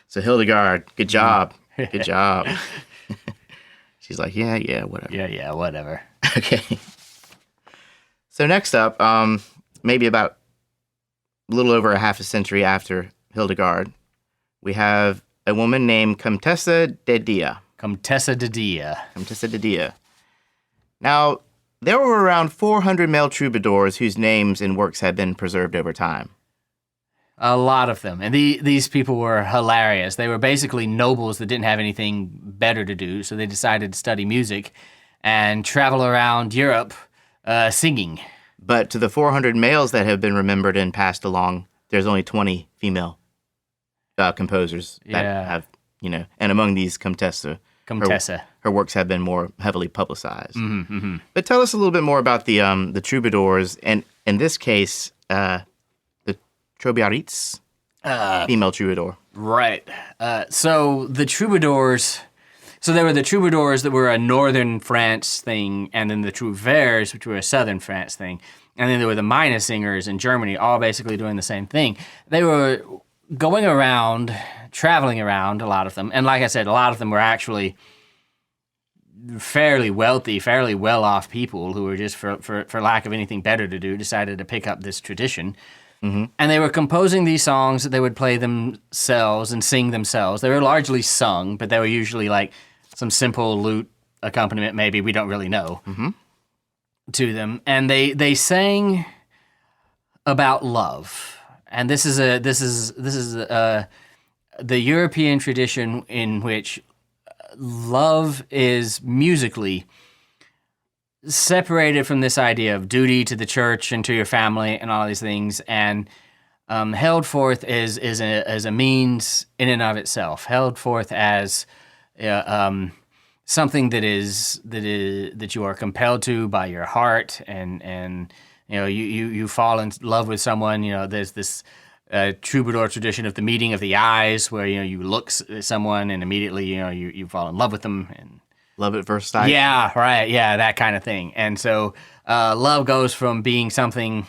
So Hildegard, good job. Good job. She's like, yeah, whatever. Yeah, whatever. Okay. So next up, maybe about a little over a half a century after Hildegard, we have a woman named Comtessa de Dia. Comtessa de Dia. Now, there were around 400 male troubadours whose names and works have been preserved over time. A lot of them. And these people were hilarious. They were basically nobles that didn't have anything better to do, so they decided to study music and travel around Europe singing. But to the 400 males that have been remembered and passed along, there's only 20 female composers that have, and among these, Comtessa. Her works have been more heavily publicized. Mm-hmm. But tell us a little bit more about the troubadours, and in this case, the Troubadourites, female troubadour. Right. So the troubadours... So there were the troubadours that were a northern France thing, and then the trouvères, which were a southern France thing. And then there were the Mina singers in Germany, all basically doing the same thing. They were going around, traveling around, a lot of them. And like I said, a lot of them were actually fairly wealthy, fairly well-off people who were just, for lack of anything better to do, decided to pick up this tradition. Mm-hmm. And they were composing these songs that they would play themselves and sing themselves. They were largely sung, but they were usually like some simple lute accompaniment, maybe, we don't really know, to them. And they sang about love. And this is the European tradition in which love is musically separated from this idea of duty to the church and to your family and all these things, and held forth as a means in and of itself, held forth as something that you are compelled to by your heart, and you fall in love with someone. There's this troubadour tradition of the meeting of the eyes, where you look at someone and immediately you fall in love with them, and love at first sight. Yeah, right. Yeah, that kind of thing. And so love goes from being something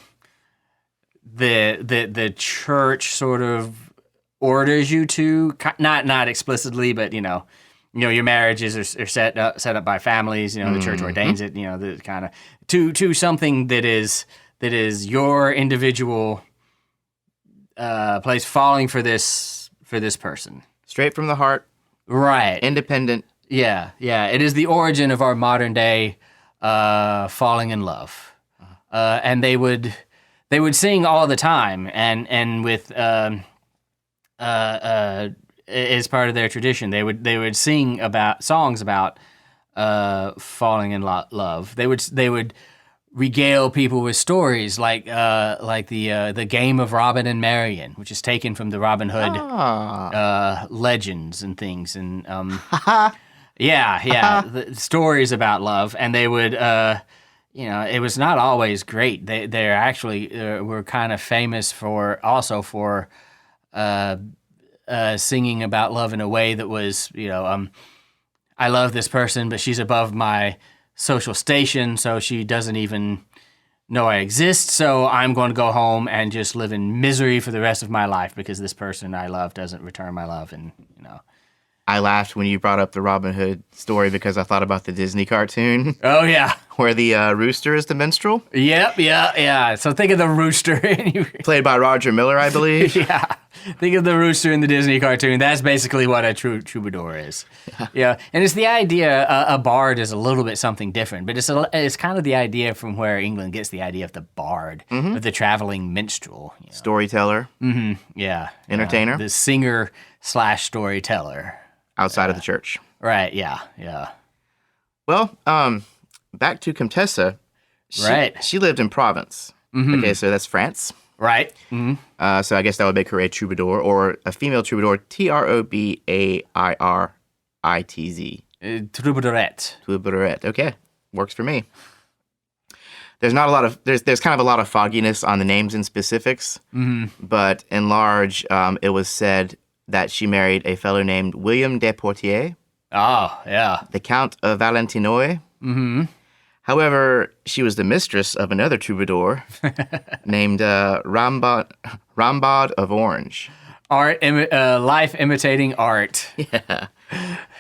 the church sort of orders you to, not explicitly, but your marriages are set up by families. The church ordains it. The kind of to something that is your individual place, falling for this person, straight from the heart, right? Independent. Yeah. It is the origin of our modern day falling in love, and they would sing all the time, and with as part of their tradition, they would sing about songs about falling in love. They would regale people with stories like the game of Robin and Marian, which is taken from the Robin Hood legends and things, and the stories about love. And they would it was not always great. They actually were kind of famous for singing about love in a way that was, I love this person, but she's above my social station, so she doesn't even know I exist, so I'm going to go home and just live in misery for the rest of my life because this person I love doesn't return my love, and I laughed when you brought up the Robin Hood story because I thought about the Disney cartoon Oh yeah. where the rooster is the minstrel, Yep, yeah. So think of the rooster played by Roger Miller, I believe. yeah. Think of the rooster in the Disney cartoon. That's basically what a troubadour is. Yeah. And it's the idea, a bard is a little bit something different, but it's kind of the idea from where England gets the idea of the bard, of the traveling minstrel. Storyteller, Yeah. Entertainer? The singer/storyteller. outside of the church. Right, yeah. Well, back to Comtessa. Right. She lived in Provence. Okay, so that's France. Right. So I guess that would make her a troubadour or a female troubadour. Trobairritz. Troubadourette. Troubadourette. Okay, works for me. There's not a lot of there's kind of a lot of fogginess on the names and specifics, but in large, it was said that she married a fellow named William de Poitiers, Oh, yeah. the Count of Valentinois. However, she was the mistress of another troubadour named Rambod of Orange. Life imitating art. Yeah.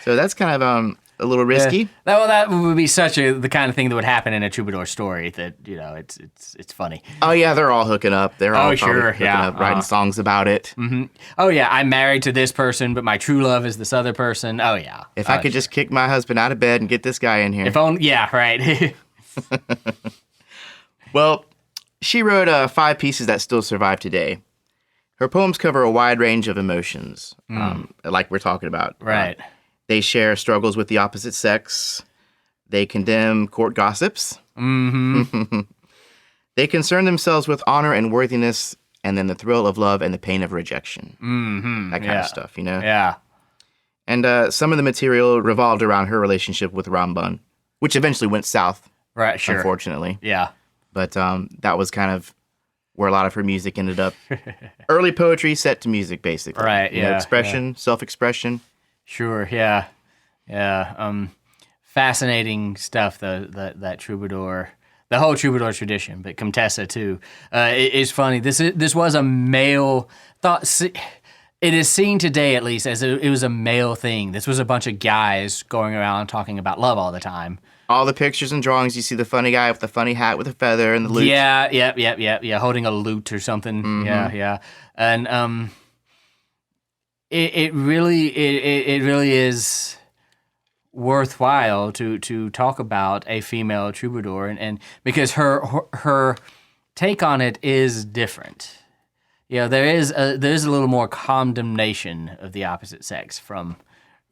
So that's kind of a little risky. That would be the kind of thing that would happen in a troubadour story that, it's funny. Oh, yeah, they're all hooking up. They're all probably sure, hooking up, writing songs about it. Oh, yeah, I'm married to this person, but my true love is this other person. Oh, yeah. If I could just kick my husband out of bed and get this guy in here. If only, yeah, right. Well, she wrote 5 pieces that still survive today. Her poems cover a wide range of emotions, like we're talking about. Right. They share struggles with the opposite sex. They condemn court gossips. They concern themselves with honor and worthiness, and then the thrill of love and the pain of rejection. That kind of stuff, Yeah. And some of the material revolved around her relationship with Rambon, which eventually went south, Right, sure. unfortunately. Yeah. But that was kind of where a lot of her music ended up. Early poetry set to music, basically. Right, expression, self-expression. Sure, yeah. Fascinating stuff, though, that troubadour, the whole troubadour tradition, but Comtessa, too. It is funny. This was a male thought. It is seen today, at least, as it was a male thing. This was a bunch of guys going around talking about love all the time. All the pictures and drawings, you see the funny guy with the funny hat with a feather and the lute. Yeah, holding a lute or something. Yeah. And it really is worthwhile to talk about a female troubadour, and because her take on it is different. There's a little more condemnation of the opposite sex from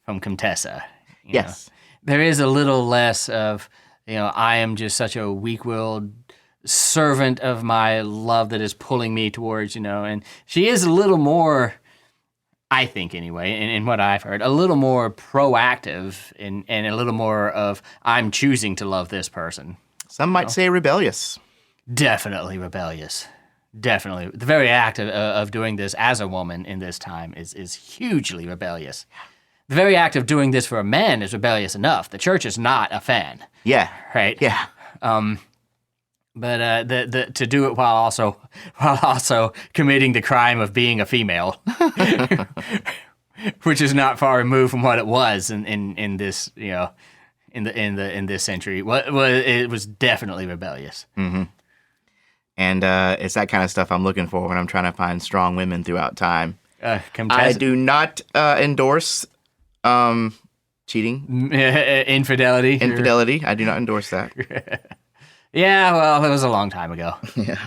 Comtessa. Yes. There is a little less of, I am just such a weak-willed servant of my love that is pulling me towards, and she is a little more, I think anyway, in what I've heard, a little more proactive and a little more of, I'm choosing to love this person. Some might say rebellious. Definitely rebellious. Definitely. The very act of doing this as a woman in this time is hugely rebellious. The very act of doing this for a man is rebellious enough. The church is not a fan. Yeah. Right? Yeah. But to do it while also committing the crime of being a female, which is not far removed from what it was in this in this century. It was definitely rebellious. Mm-hmm. And it's that kind of stuff I'm looking for when I'm trying to find strong women throughout time. I do not endorse cheating, infidelity. I do not endorse that. Yeah, well, it was a long time ago. Yeah,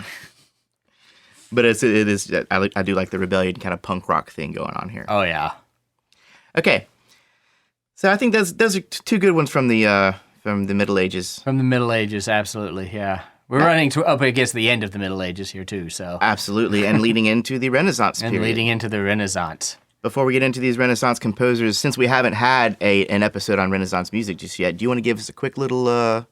but it is. I do like the rebellion kind of punk rock thing going on here. Oh yeah. Okay, so I think those are 2 good ones from the Middle Ages. From the Middle Ages, absolutely. Yeah, we're running up against the end of the Middle Ages here too. So absolutely, and leading into the Renaissance period. Before we get into these Renaissance composers, since we haven't had an episode on Renaissance music just yet, do you want to give us a quick little?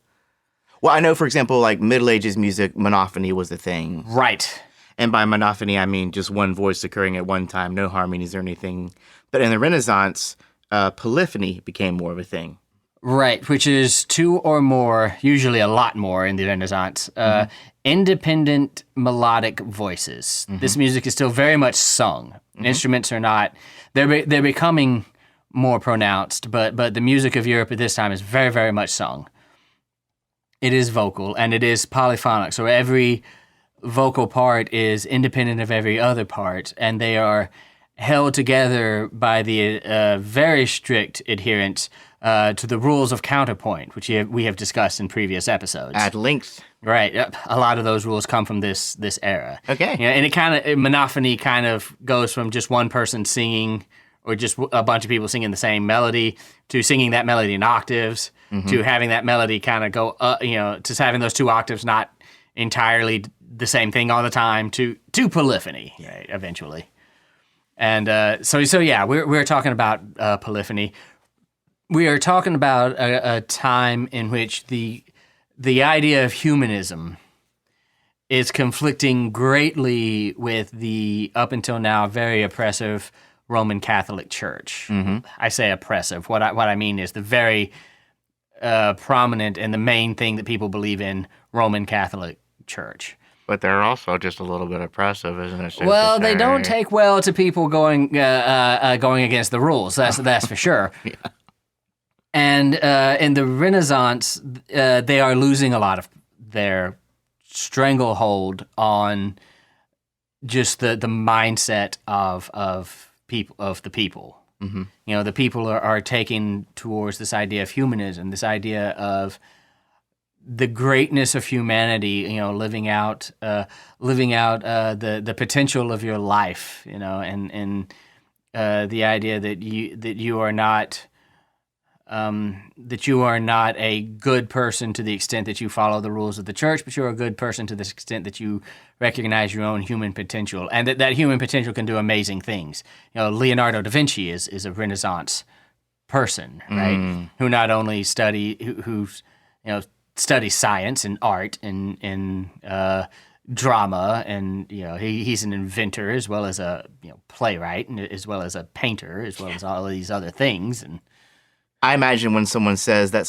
Well, I know, for example, like Middle Ages music, monophony was the thing. Right. And by monophony, I mean just one voice occurring at one time, no harmonies or anything. But in the Renaissance, polyphony became more of a thing. Right, which is 2 or more, usually a lot more in the Renaissance, independent melodic voices. This music is still very much sung. Instruments are not. They're becoming more pronounced, but the music of Europe at this time is very, very much sung. It is vocal and it is polyphonic. So every vocal part is independent of every other part, and they are held together by the very strict adherence to the rules of counterpoint, which we have discussed in previous episodes. At length. Right. A lot of those rules come from this era. Okay. Yeah, and monophony kind of goes from just one person singing or just a bunch of people singing the same melody to singing that melody in octaves to having that melody kind of go up, to having those two octaves not entirely the same thing all the time to polyphony, right, eventually. And so yeah, we're talking about polyphony. We are talking about a time in which the idea of humanism is conflicting greatly with the up until now very oppressive Roman Catholic Church. I say oppressive. What I mean is the very prominent and the main thing that people believe in Roman Catholic Church. But they're also just a little bit oppressive, isn't it? Well, they don't take well to people going against the rules. That's for sure. Yeah. And in the Renaissance, they are losing a lot of their stranglehold on just the mindset of the people. The people are taking towards this idea of humanism, this idea of the greatness of humanity, living out the potential of your life, and the idea that you are not a good person to the extent that you follow the rules of the church, but you're a good person to the extent that you recognize your own human potential, and that human potential can do amazing things. Leonardo da Vinci is a Renaissance person, right? Who not only studies science and art and drama, and he's an inventor as well as a playwright, and as well as a painter, as well as all of these other things. And I imagine when someone says that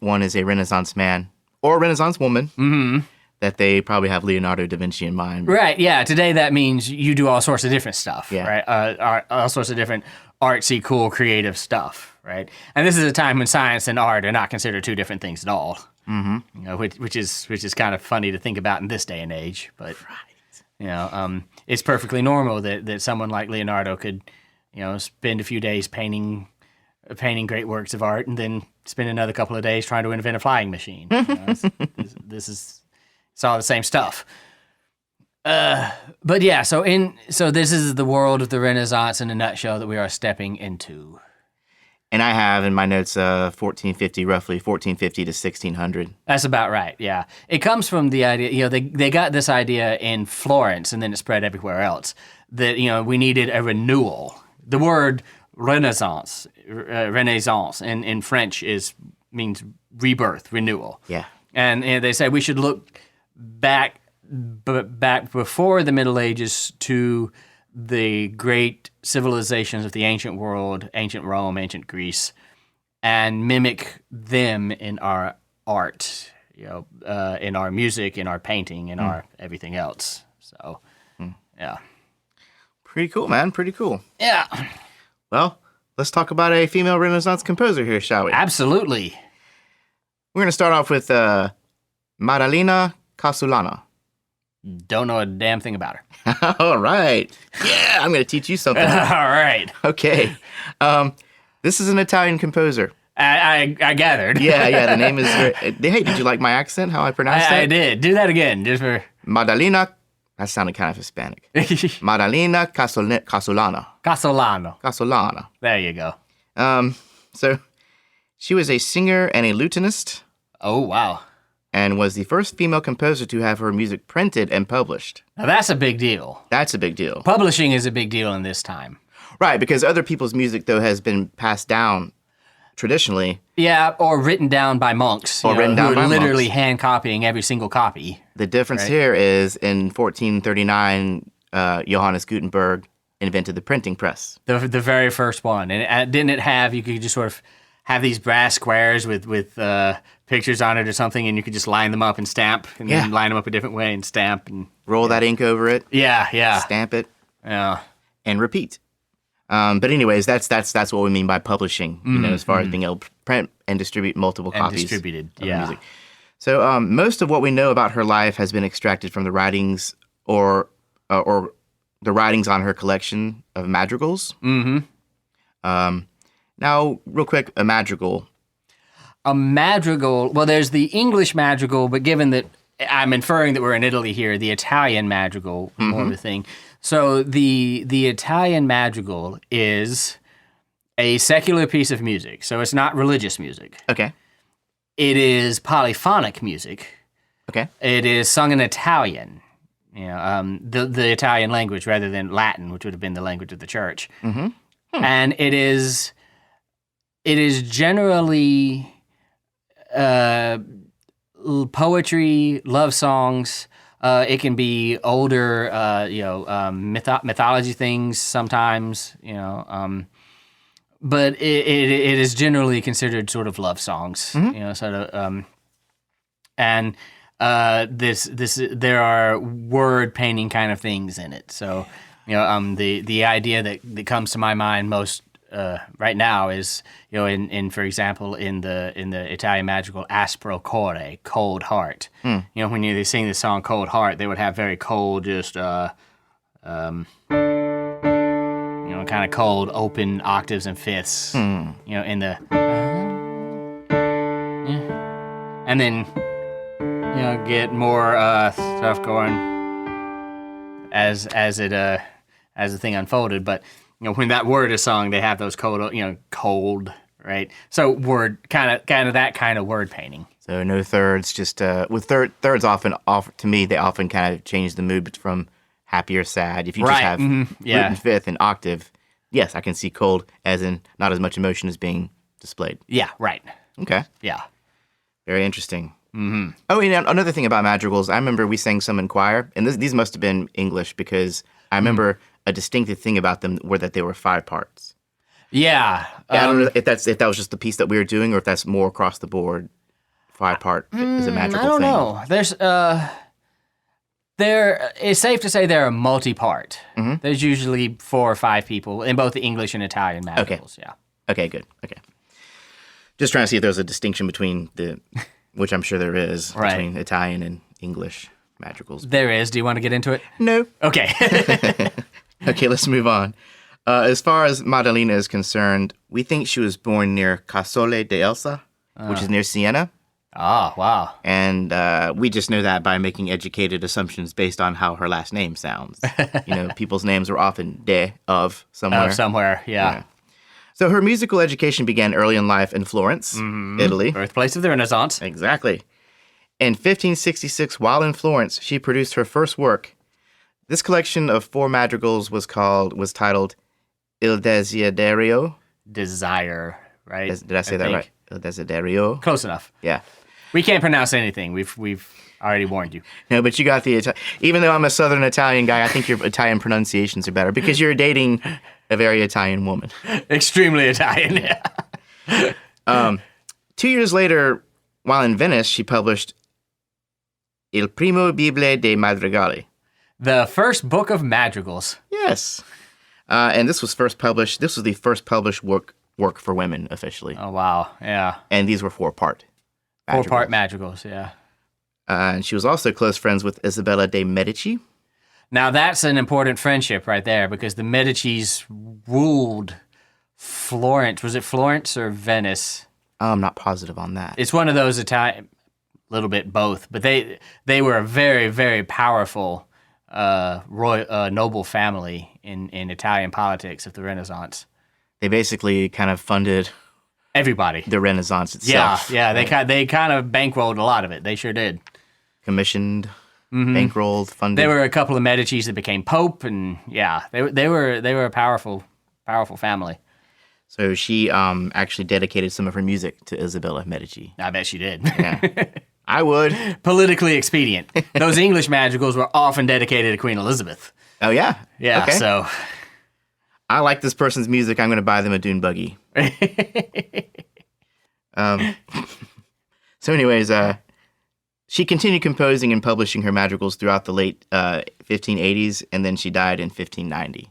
one is a Renaissance man or a Renaissance woman, that they probably have Leonardo da Vinci in mind. Right, yeah. Today that means you do all sorts of different stuff, Yeah. right? All sorts of different artsy, cool, creative stuff, right? And this is a time when science and art are not considered two different things at all. Which is kind of funny to think about in this day and age. But it's perfectly normal that someone like Leonardo could, spend a few days painting great works of art, and then spend another couple of days trying to invent a flying machine. It's all the same stuff. But yeah, so this is the world of the Renaissance in a nutshell that we are stepping into. And I have in my notes 1450, roughly 1450 to 1600. That's about right, yeah. It comes from the idea, they got this idea in Florence, and then it spread everywhere else, that, we needed a renewal. The word Renaissance in French means rebirth, renewal. Yeah. And they say we should look back before the Middle Ages to the great civilizations of the ancient world, ancient Rome, ancient Greece, and mimic them in our art, in our music, in our painting, in our everything else. So, yeah. Pretty cool, man. Pretty cool. Yeah. Well, let's talk about a female Renaissance composer here, shall we? Absolutely. We're going to start off with Maddalena Casulana. Don't know a damn thing about her. All right. Yeah, I'm going to teach you something. All right. Okay. This is an Italian composer. I gathered. Yeah. The name is... Hey, did you like my accent, how I pronounced that? I did. Do that again, just for... Maddalena... That sounded kind of Hispanic. Maddalena Casulana. Casolano. There you go. So she was a singer and a lutenist. Oh, wow. And was the first female composer to have her music printed and published. Now that's a big deal. That's a big deal. Publishing is a big deal in this time. Right, because other people's music, though, has been passed down traditionally. Yeah, or written down by monks. Or written down by monks. Literally hand copying every single copy. The difference here is in 1439, Johannes Gutenberg invented the printing press. The very first one. And didn't it have, you could just sort of have these brass squares with pictures on it or something, and you could just line them up and stamp, and then line them up a different way and stamp, and roll that ink over it. Yeah. Stamp it. Yeah. And repeat. But anyways, that's what we mean by publishing. As far as being able to print and distribute multiple copies. Distributed. Of music. So most of what we know about her life has been extracted from the writings or the writings on her collection of madrigals. Now, real quick, a madrigal. A madrigal. Well, there's the English madrigal, but given that I'm inferring that we're in Italy here, the Italian madrigal more of a thing. So the Italian madrigal is a secular piece of music. So it's not religious music. Okay. It is polyphonic music. Okay. It is sung in Italian. The Italian language rather than Latin, which would have been the language of the church. And it is generally poetry, love songs. It can be older, mythology things sometimes, but it is generally considered sort of love songs, and there are word painting kind of things in it. So, the idea that comes to my mind most right now is, in for example, in the Italian madrigal, Aspro Core, cold heart. When they sing the song Cold Heart, they would have very cold, just kind of cold, open octaves and fifths. In the and then get more stuff going as the thing unfolded, but. When that word is sung, they have those cold, right? So word, kind of that kind of word painting. So no thirds, just with thirds often to me they often kind of change the mood from happy or sad. If you just have root and fifth and octave, yes, I can see cold as in not as much emotion is being displayed. Yeah, right. Okay. Yeah. Very interesting. Oh, and another thing about madrigals, I remember we sang some in choir, and these must have been English because I remember. A distinctive thing about them were that they were 5 parts. Yeah. I don't know if that was just the piece that we were doing, or if that's more across the board. 5-part is a magical thing. I don't know. It's safe to say they're a multi-part. There's usually 4 or 5 people in both the English and Italian madrigals. Okay. Yeah. Okay. Good. Okay. Just trying to see if there's a distinction between which I'm sure there is, between Italian and English madrigals. There is. Do you want to get into it? No. Okay. Okay, let's move on. As far as Maddalena is concerned, we think she was born near Casole de Elsa, which is near Siena. Oh, wow. And we just know that by making educated assumptions based on how her last name sounds. People's names were often of somewhere. Of somewhere, yeah. So her musical education began early in life in Florence, Italy. Birthplace of the Renaissance. Exactly. In 1566, while in Florence, she produced her first work. This collection of 4 madrigals was titled Il Desiderio. Desire, right? Did I say that right? Il Desiderio. Close enough. Yeah. We can't pronounce anything. We've already warned you. No, but you got the even though I'm a Southern Italian guy, I think your Italian pronunciations are better because you're dating a very Italian woman. Extremely Italian. Yeah. 2 years later, while in Venice, she published Il Primo Bible dei Madrigali. The first book of madrigals. Yes. And this was the first published work for women officially. Oh, wow. Yeah. And these were 4-part. 4-part madrigals, yeah. And she was also close friends with Isabella de' Medici. Now, that's an important friendship right there because the Medicis ruled Florence. Was it Florence or Venice? I'm not positive on that. It's one of those Italian, little bit both, but they were a very, very powerful noble family in Italian politics of the Renaissance. They basically kind of funded everybody. The Renaissance itself. Yeah. Right? They kind of bankrolled a lot of it. They sure did. Commissioned, bankrolled, funded. There were a couple of Medicis that became pope, and yeah, they were a powerful family. So she actually dedicated some of her music to Isabella Medici. I bet she did. Yeah. I would. Politically expedient. Those English madrigals were often dedicated to Queen Elizabeth. Oh, yeah? Yeah, okay. So... I like this person's music. I'm going to buy them a dune buggy. So anyways, she continued composing and publishing her madrigals throughout the late 1580s, and then she died in 1590.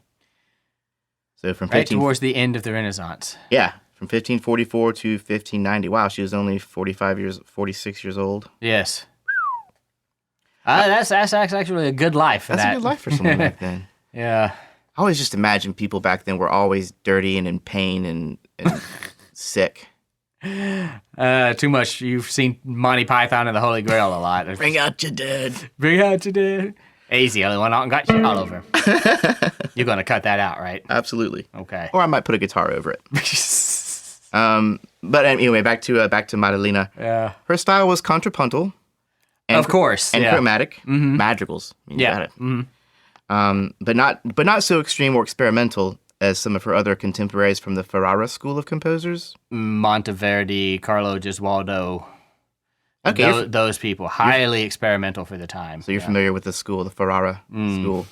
So from Right towards the end of the Renaissance. Yeah, from 1544 to 1590. Wow, she was only 46 years old. Yes. That's actually a good life for That's that. a good life for someone back then. Yeah. I always just imagine people back then were always dirty and in pain and sick. Too much. You've seen Monty Python and the Holy Grail a lot. Bring out your dead. Bring out your dead. He's the only one I got shit all over. You're going to cut that out, right? Absolutely. Okay. Or I might put a guitar over it. But anyway, back to Madalena. Yeah. Her style was contrapuntal. Of course. And yeah. chromatic. Madrigals. You got it. But not so extreme or experimental as some of her other contemporaries from the Ferrara school of composers. Monteverdi, Carlo Gesualdo. Okay. Those people, highly experimental for the time. So you're familiar with the school, the Ferrara school.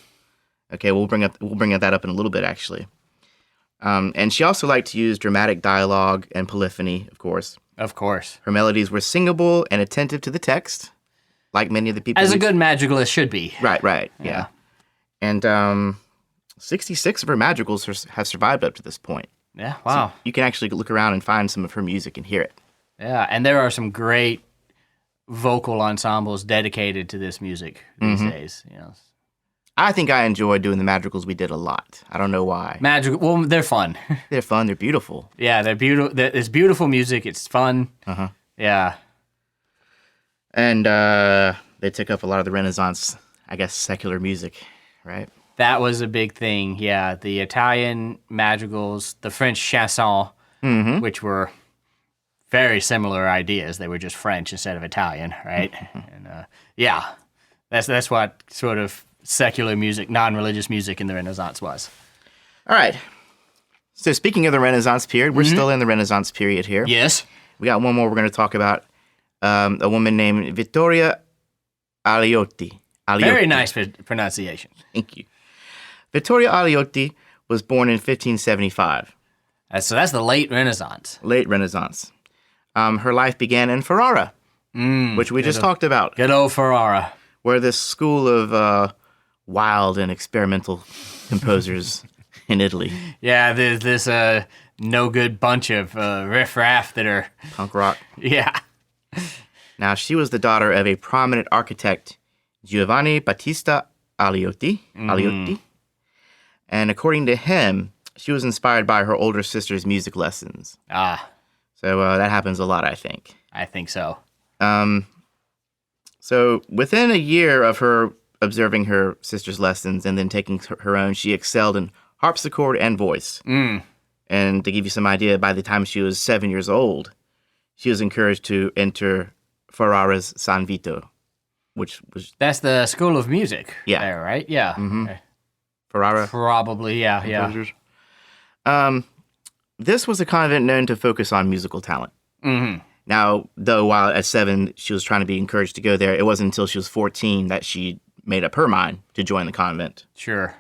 Okay, we'll bring that up in a little bit, actually. And she also liked to use dramatic dialogue and polyphony, of course. Of course. Her melodies were singable and attentive to the text, like many of the people. As a good madrigalist should be. Right, yeah. And 66 of her madrigals have survived up to this point. Yeah, wow. So you can actually look around and find some of her music and hear it. Yeah, and there are some great vocal ensembles dedicated to this music these days. You know. I think I enjoyed doing the madrigals we did a lot. I don't know why. Well, they're fun. They're fun. They're beautiful. Yeah, they're beautiful. It's beautiful music. It's fun. Yeah. And they took up a lot of the Renaissance, I guess, secular music, right? That was a big thing. Yeah, the Italian madrigals, the French chansons, which were very similar ideas. They were just French instead of Italian, right? And yeah, that's what sort of secular music, non-religious music in the Renaissance was. All right. So speaking of the Renaissance period, we're still in the Renaissance period here. Yes. We got one more we're going to talk about. A woman named Vittoria Aliotti. Very nice pronunciation. Thank you. Vittoria Aliotti was born in 1575. So that's the late Renaissance. Late Renaissance. Her life began in Ferrara, which we just talked about. Good old Ferrara. Where this school of wild and experimental composers in Italy. Yeah, there's this no good bunch of riffraff that are... Punk rock. Yeah. Now, she was the daughter of a prominent architect, Giovanni Battista Aliotti. And according to him, she was inspired by her older sister's music lessons. So that happens a lot, I think. I think so. So within a year of her observing her sister's lessons and then taking her own, she excelled in harpsichord and voice. And to give you some idea, by the time she was 7 years old, she was encouraged to enter Ferrara's San Vito, which was... That's the School of Music there, right? Yeah. Okay. Ferrara? Probably, yeah. This was a convent known to focus on musical talent. Now, though, while at 7 she was trying to be encouraged to go there, it wasn't until she was 14 that she made up her mind to join the convent. Sure.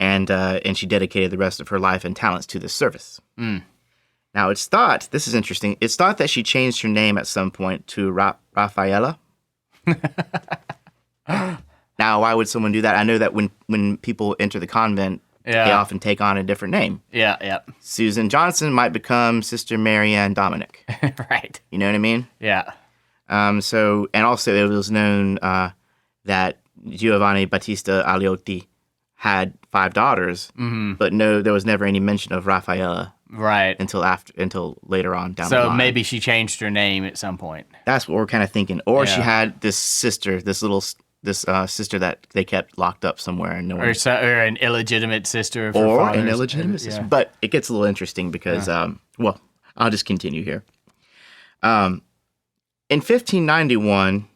And she dedicated the rest of her life and talents to this service. Now, it's thought, this is interesting, it's thought that she changed her name at some point to Raffaella. Now, why would someone do that? I know that when people enter the convent, they often take on a different name. Yeah. Susan Johnson might become Sister Marianne Dominic. Right. You know what I mean? Yeah. So, and also it was known that Giovanni Battista Aliotti had 5 daughters, but there was never any mention of Raffaella. Right. Until later on down the line. So maybe she changed her name at some point. That's what we're kind of thinking. Or she had this sister, sister that they kept locked up somewhere, and no one. Or an illegitimate sister of her or father's. an illegitimate sister. But it gets a little interesting because, well, I'll just continue here. In 1591,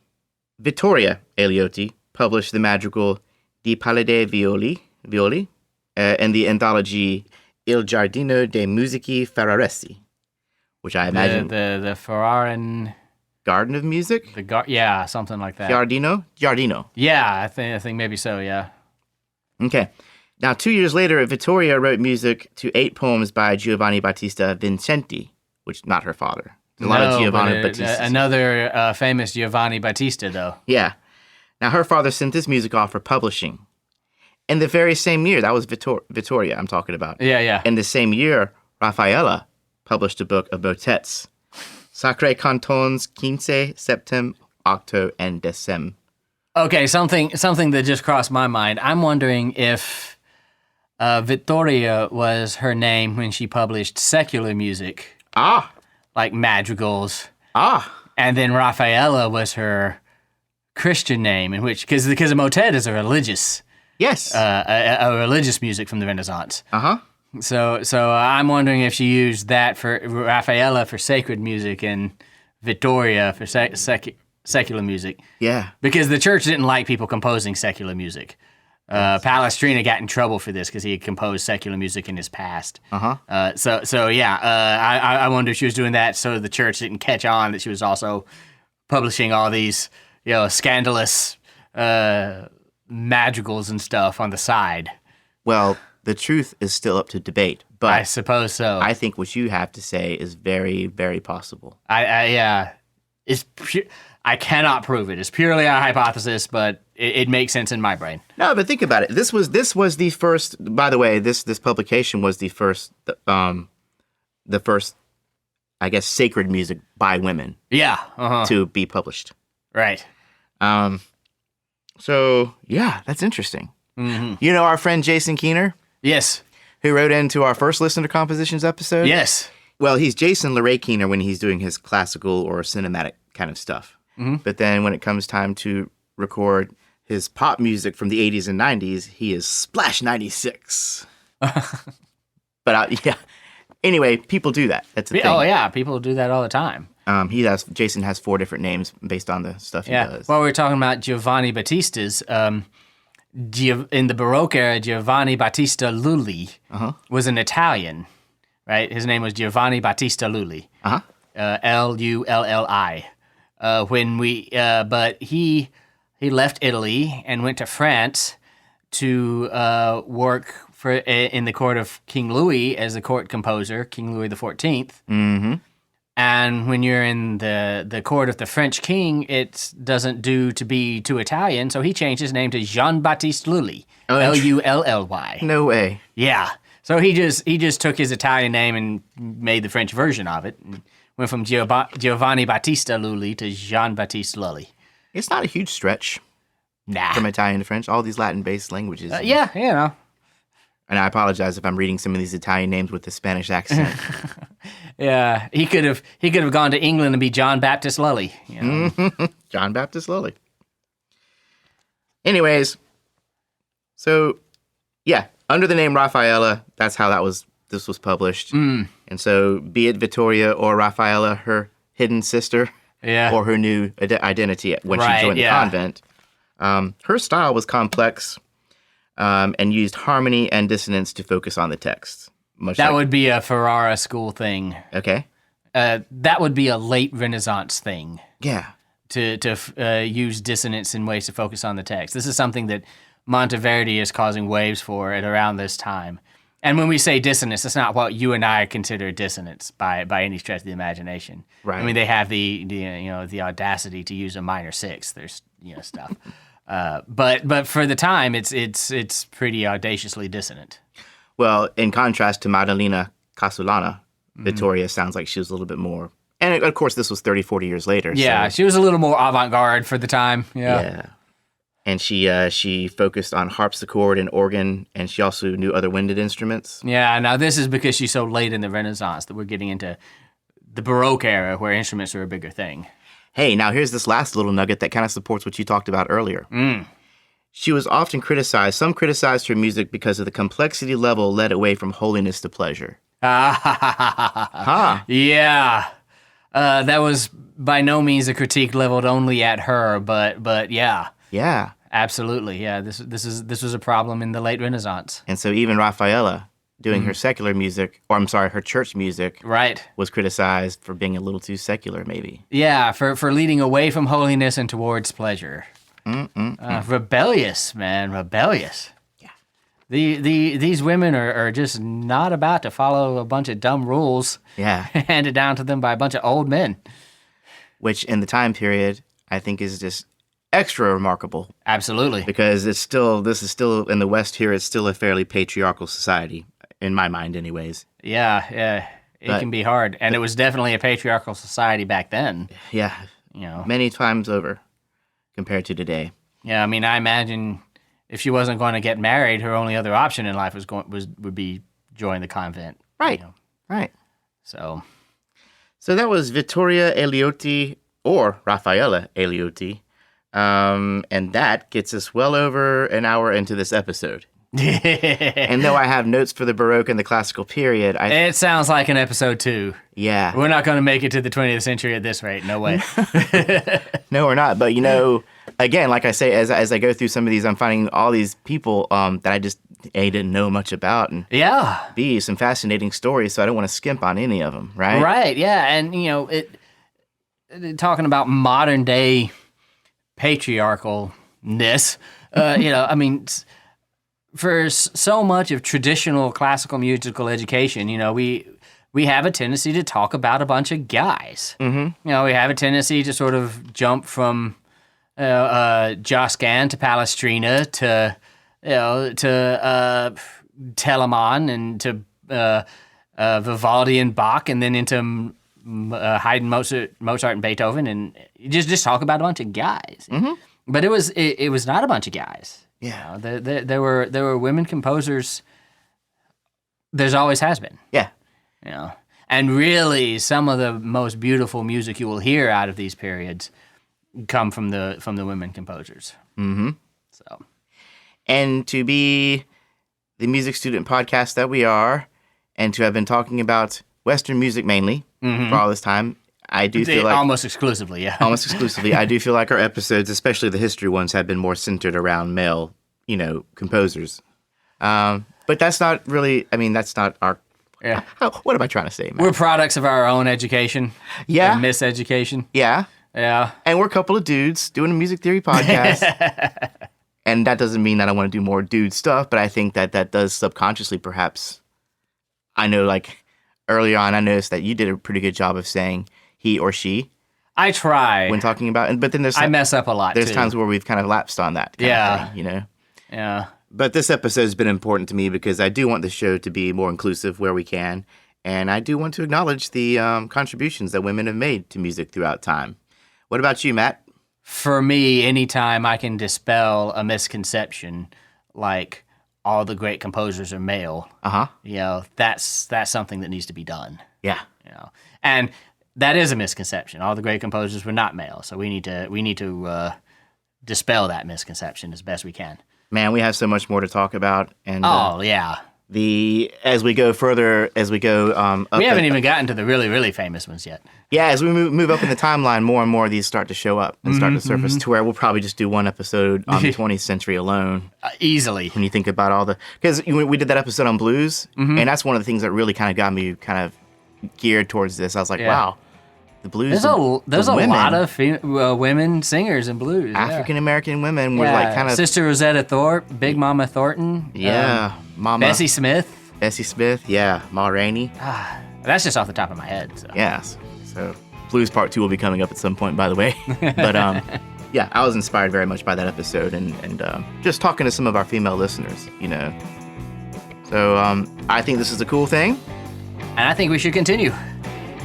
Vittoria Aliotti published the madrigal Di Pallide Violi in the anthology Il Giardino dei Musici Ferraresi, which I imagine... The Ferraran... Garden of Music? Something like that. Giardino? Yeah, I think maybe so, yeah. Okay. Now, 2 years later, Vittoria wrote music to 8 poems by Giovanni Battista Vincenti, which not her father. A lot of Giovanni Battista. Another famous Giovanni Battista, though. Yeah. Now, her father sent this music off for publishing. In the very same year, that was Vittoria I'm talking about. Yeah. In the same year, Raffaella published a book of motets, Sacre Cantons 15, Septem, Octo, and Decem. Okay, something that just crossed my mind. I'm wondering if Vittoria was her name when she published secular music. Like madrigals. And then Raffaella was her Christian name, in which, because a motet is a religious. Yes. A religious music from the Renaissance. Uh-huh. So I'm wondering if she used that for Raffaella for sacred music and Vittoria for secular music. Yeah. Because the church didn't like people composing secular music. Palestrina got in trouble for this because he had composed secular music in his past. Uh-huh. I wonder if she was doing that so the church didn't catch on that she was also publishing all these, scandalous madrigals and stuff on the side. Well, the truth is still up to debate, but I suppose so. I think what you have to say is very, very possible. I cannot prove it. It's purely a hypothesis, but it makes sense in my brain. No, but think about it. This was the first. By the way, this publication was the first, I guess, sacred music by women. Yeah. To be published. Right. So yeah, that's interesting. Mm-hmm. You know our friend Jason Keener? Yes. Who wrote into our first Listen to Compositions episode? Yes. Well, he's Jason LeRae Keener when he's doing his classical or cinematic kind of stuff. Mm-hmm. But then when it comes time to record his pop music from the 80s and 90s, he is Splash 96. But yeah. Anyway, people do that. That's the thing. Oh yeah, people do that all the time. Jason has 4 different names based on the stuff he does. Well, we were talking about Giovanni Battista's. In the Baroque era, Giovanni Battista Lulli was an Italian, right? His name was Giovanni Battista Lulli. Lulli. But he left Italy and went to France to work in the court of King Louis as a court composer, King Louis XIV. Mm-hmm. And when you're in the court of the French king, it doesn't do to be too Italian, so he changed his name to Jean-Baptiste Lully, Lully. No way. Yeah. So he just took his Italian name and made the French version of it. And went from Giovanni Battista Lully to Jean-Baptiste Lully. It's not a huge stretch. Nah. From Italian to French, all these Latin-based languages. Yeah, you know. And I apologize if I'm reading some of these Italian names with a Spanish accent. Yeah, he could have gone to England and be John Baptist Lully. You know? John Baptist Lully. Anyways, so yeah, under the name Raffaella, that's how this was published. And so, be it Vittoria or Raffaella, her hidden sister, or her new identity when she joined the convent, her style was complex. And used harmony and dissonance to focus on the text. That would be a Ferrara school thing. Okay. That would be a late Renaissance thing. Yeah. To use dissonance in ways to focus on the text. This is something that Monteverdi is causing waves for at around this time. And when we say dissonance, it's not what you and I consider dissonance by any stretch of the imagination. Right. I mean, they have the audacity to use a minor sixth. There's stuff. But for the time, it's pretty audaciously dissonant. Well, in contrast to Maddalena Casulana, Vittoria sounds like she was a little bit more... And, of course, this was 30, 40 years later. Yeah, so. She was a little more avant-garde for the time. Yeah. And she focused on harpsichord and organ, and she also knew other winded instruments. Yeah, now this is because she's so late in the Renaissance that we're getting into the Baroque era where instruments are a bigger thing. Hey, now here's this last little nugget that kind of supports what you talked about earlier. She was often criticized. Some criticized her music because of the complexity level led away from holiness to pleasure. Yeah. That was by no means a critique leveled only at her, but yeah. Yeah. Absolutely. Yeah. This was a problem in the late Renaissance. And so even Raffaella, doing her secular music, or I'm sorry, her church music, was criticized for being a little too secular, maybe. Yeah, for leading away from holiness and towards pleasure. Rebellious, man, rebellious. Yeah. these women are just not about to follow a bunch of dumb rules handed down to them by a bunch of old men. Which in the time period, I think is just extra remarkable. Absolutely. Because this is still in the West here, it's still a fairly patriarchal society, in my mind anyways. Yeah. It can be hard. And it was definitely a patriarchal society back then. Yeah. Many times over compared to today. Yeah, I mean, I imagine if she wasn't going to get married, her only other option in life would be join the convent. Right. Right. So that was Vittoria Eliotti, or Raffaella Eliotti. And that gets us well over an hour into this episode. And though I have notes for the Baroque and the classical period, it sounds like an episode 2. Yeah. We're not going to make it to the 20th century at this rate. No way. No, we're not. But, again, like I say, as I go through some of these, I'm finding all these people that I just, A, didn't know much about, and B, some fascinating stories, so I don't want to skimp on any of them, right? Right, yeah. And, talking about modern day patriarchalness, I mean, for so much of traditional classical musical education, we have a tendency to talk about a bunch of guys. Mm-hmm. We have a tendency to sort of jump from Josquin to Palestrina to Telemann and to Vivaldi and Bach, and then into Haydn, Mozart, and Beethoven, and just talk about a bunch of guys. Mm-hmm. But it was not a bunch of guys. Yeah, there were women composers. There's always has been. Yeah, and really some of the most beautiful music you will hear out of these periods come from the women composers. Mm-hmm. So, and to be the music student podcast that we are, and to have been talking about Western music mainly for all this time, I do feel like almost exclusively, yeah. Almost exclusively. I do feel like our episodes, especially the history ones, have been more centered around male, composers. But that's not really, that's not our... Yeah. What am I trying to say, man? We're products of our own education. Yeah. And miseducation. Yeah. Yeah. And we're a couple of dudes doing a music theory podcast. And that doesn't mean that I want to do more dude stuff, but I think that does subconsciously perhaps... I know, like, early on, I noticed that you did a pretty good job of saying he or she. I try. When talking about... But then there's... I mess up a lot, There's times where we've kind of lapsed on that kind of thing, Yeah. But this episode has been important to me because I do want the show to be more inclusive where we can, and I do want to acknowledge the contributions that women have made to music throughout time. What about you, Matt? For me, anytime I can dispel a misconception, like all the great composers are male, that's something that needs to be done. Yeah. And that is a misconception. All the great composers were not male, so we need to dispel that misconception as best we can. Man, we have so much more to talk about, and as we go further, up we haven't even gotten to the really, really famous ones yet. Yeah, as we move up in the timeline, more and more of these start to show up and start to surface to where we'll probably just do one episode on the 20th century alone. Easily. When you think about all because we did that episode on blues, and that's one of the things that really kind of got me kind of geared towards this. I was like, wow. The blues. There's a lot of women singers in blues. African American women were like kind of Sister Rosetta Thorpe, Big Mama Thornton. Yeah, Mama Bessie Smith. Yeah, Ma Rainey. That's just off the top of my head. So. Yes. So Blues Part 2 will be coming up at some point, by the way. But yeah, I was inspired very much by that episode and just talking to some of our female listeners, So I think this is a cool thing. And I think we should continue.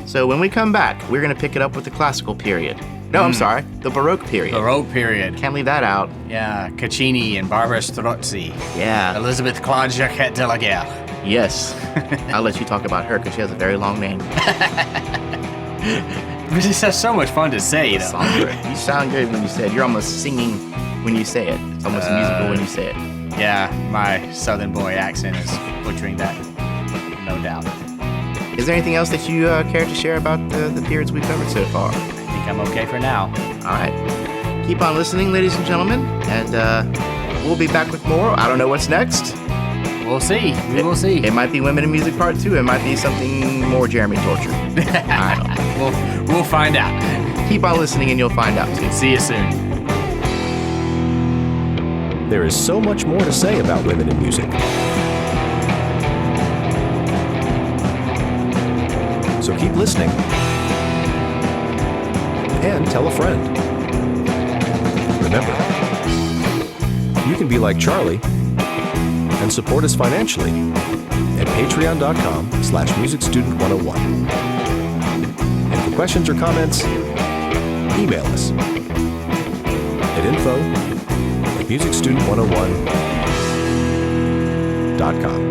So when we come back, we're going to pick it up with the classical period. No, I'm sorry, the Baroque period. Baroque period. Can't leave that out. Yeah, Caccini and Barbara Strozzi. Yeah. Elizabeth Claude Jacquette de la Guerre. Yes. I'll let you talk about her because she has a very long name. But it's just so much fun to say, You sound good when you say it. You're almost singing when you say it. It's almost musical when you say it. Yeah, my southern boy accent is butchering that, no doubt. Is there anything else that you care to share about the periods we've covered so far? I think I'm okay for now. All right. Keep on listening, ladies and gentlemen, and we'll be back with more. I don't know what's next. We'll see. We will see. It might be Women in Music Part 2. It might be something more Jeremy torture. I don't know. We'll find out. Keep on listening and you'll find out too. See you soon. There is so much more to say about women in music. So keep listening. And tell a friend. Remember, you can be like Charlie and support us financially at patreon.com/musicstudent101. And for questions or comments, email us at info@musicstudent101.com.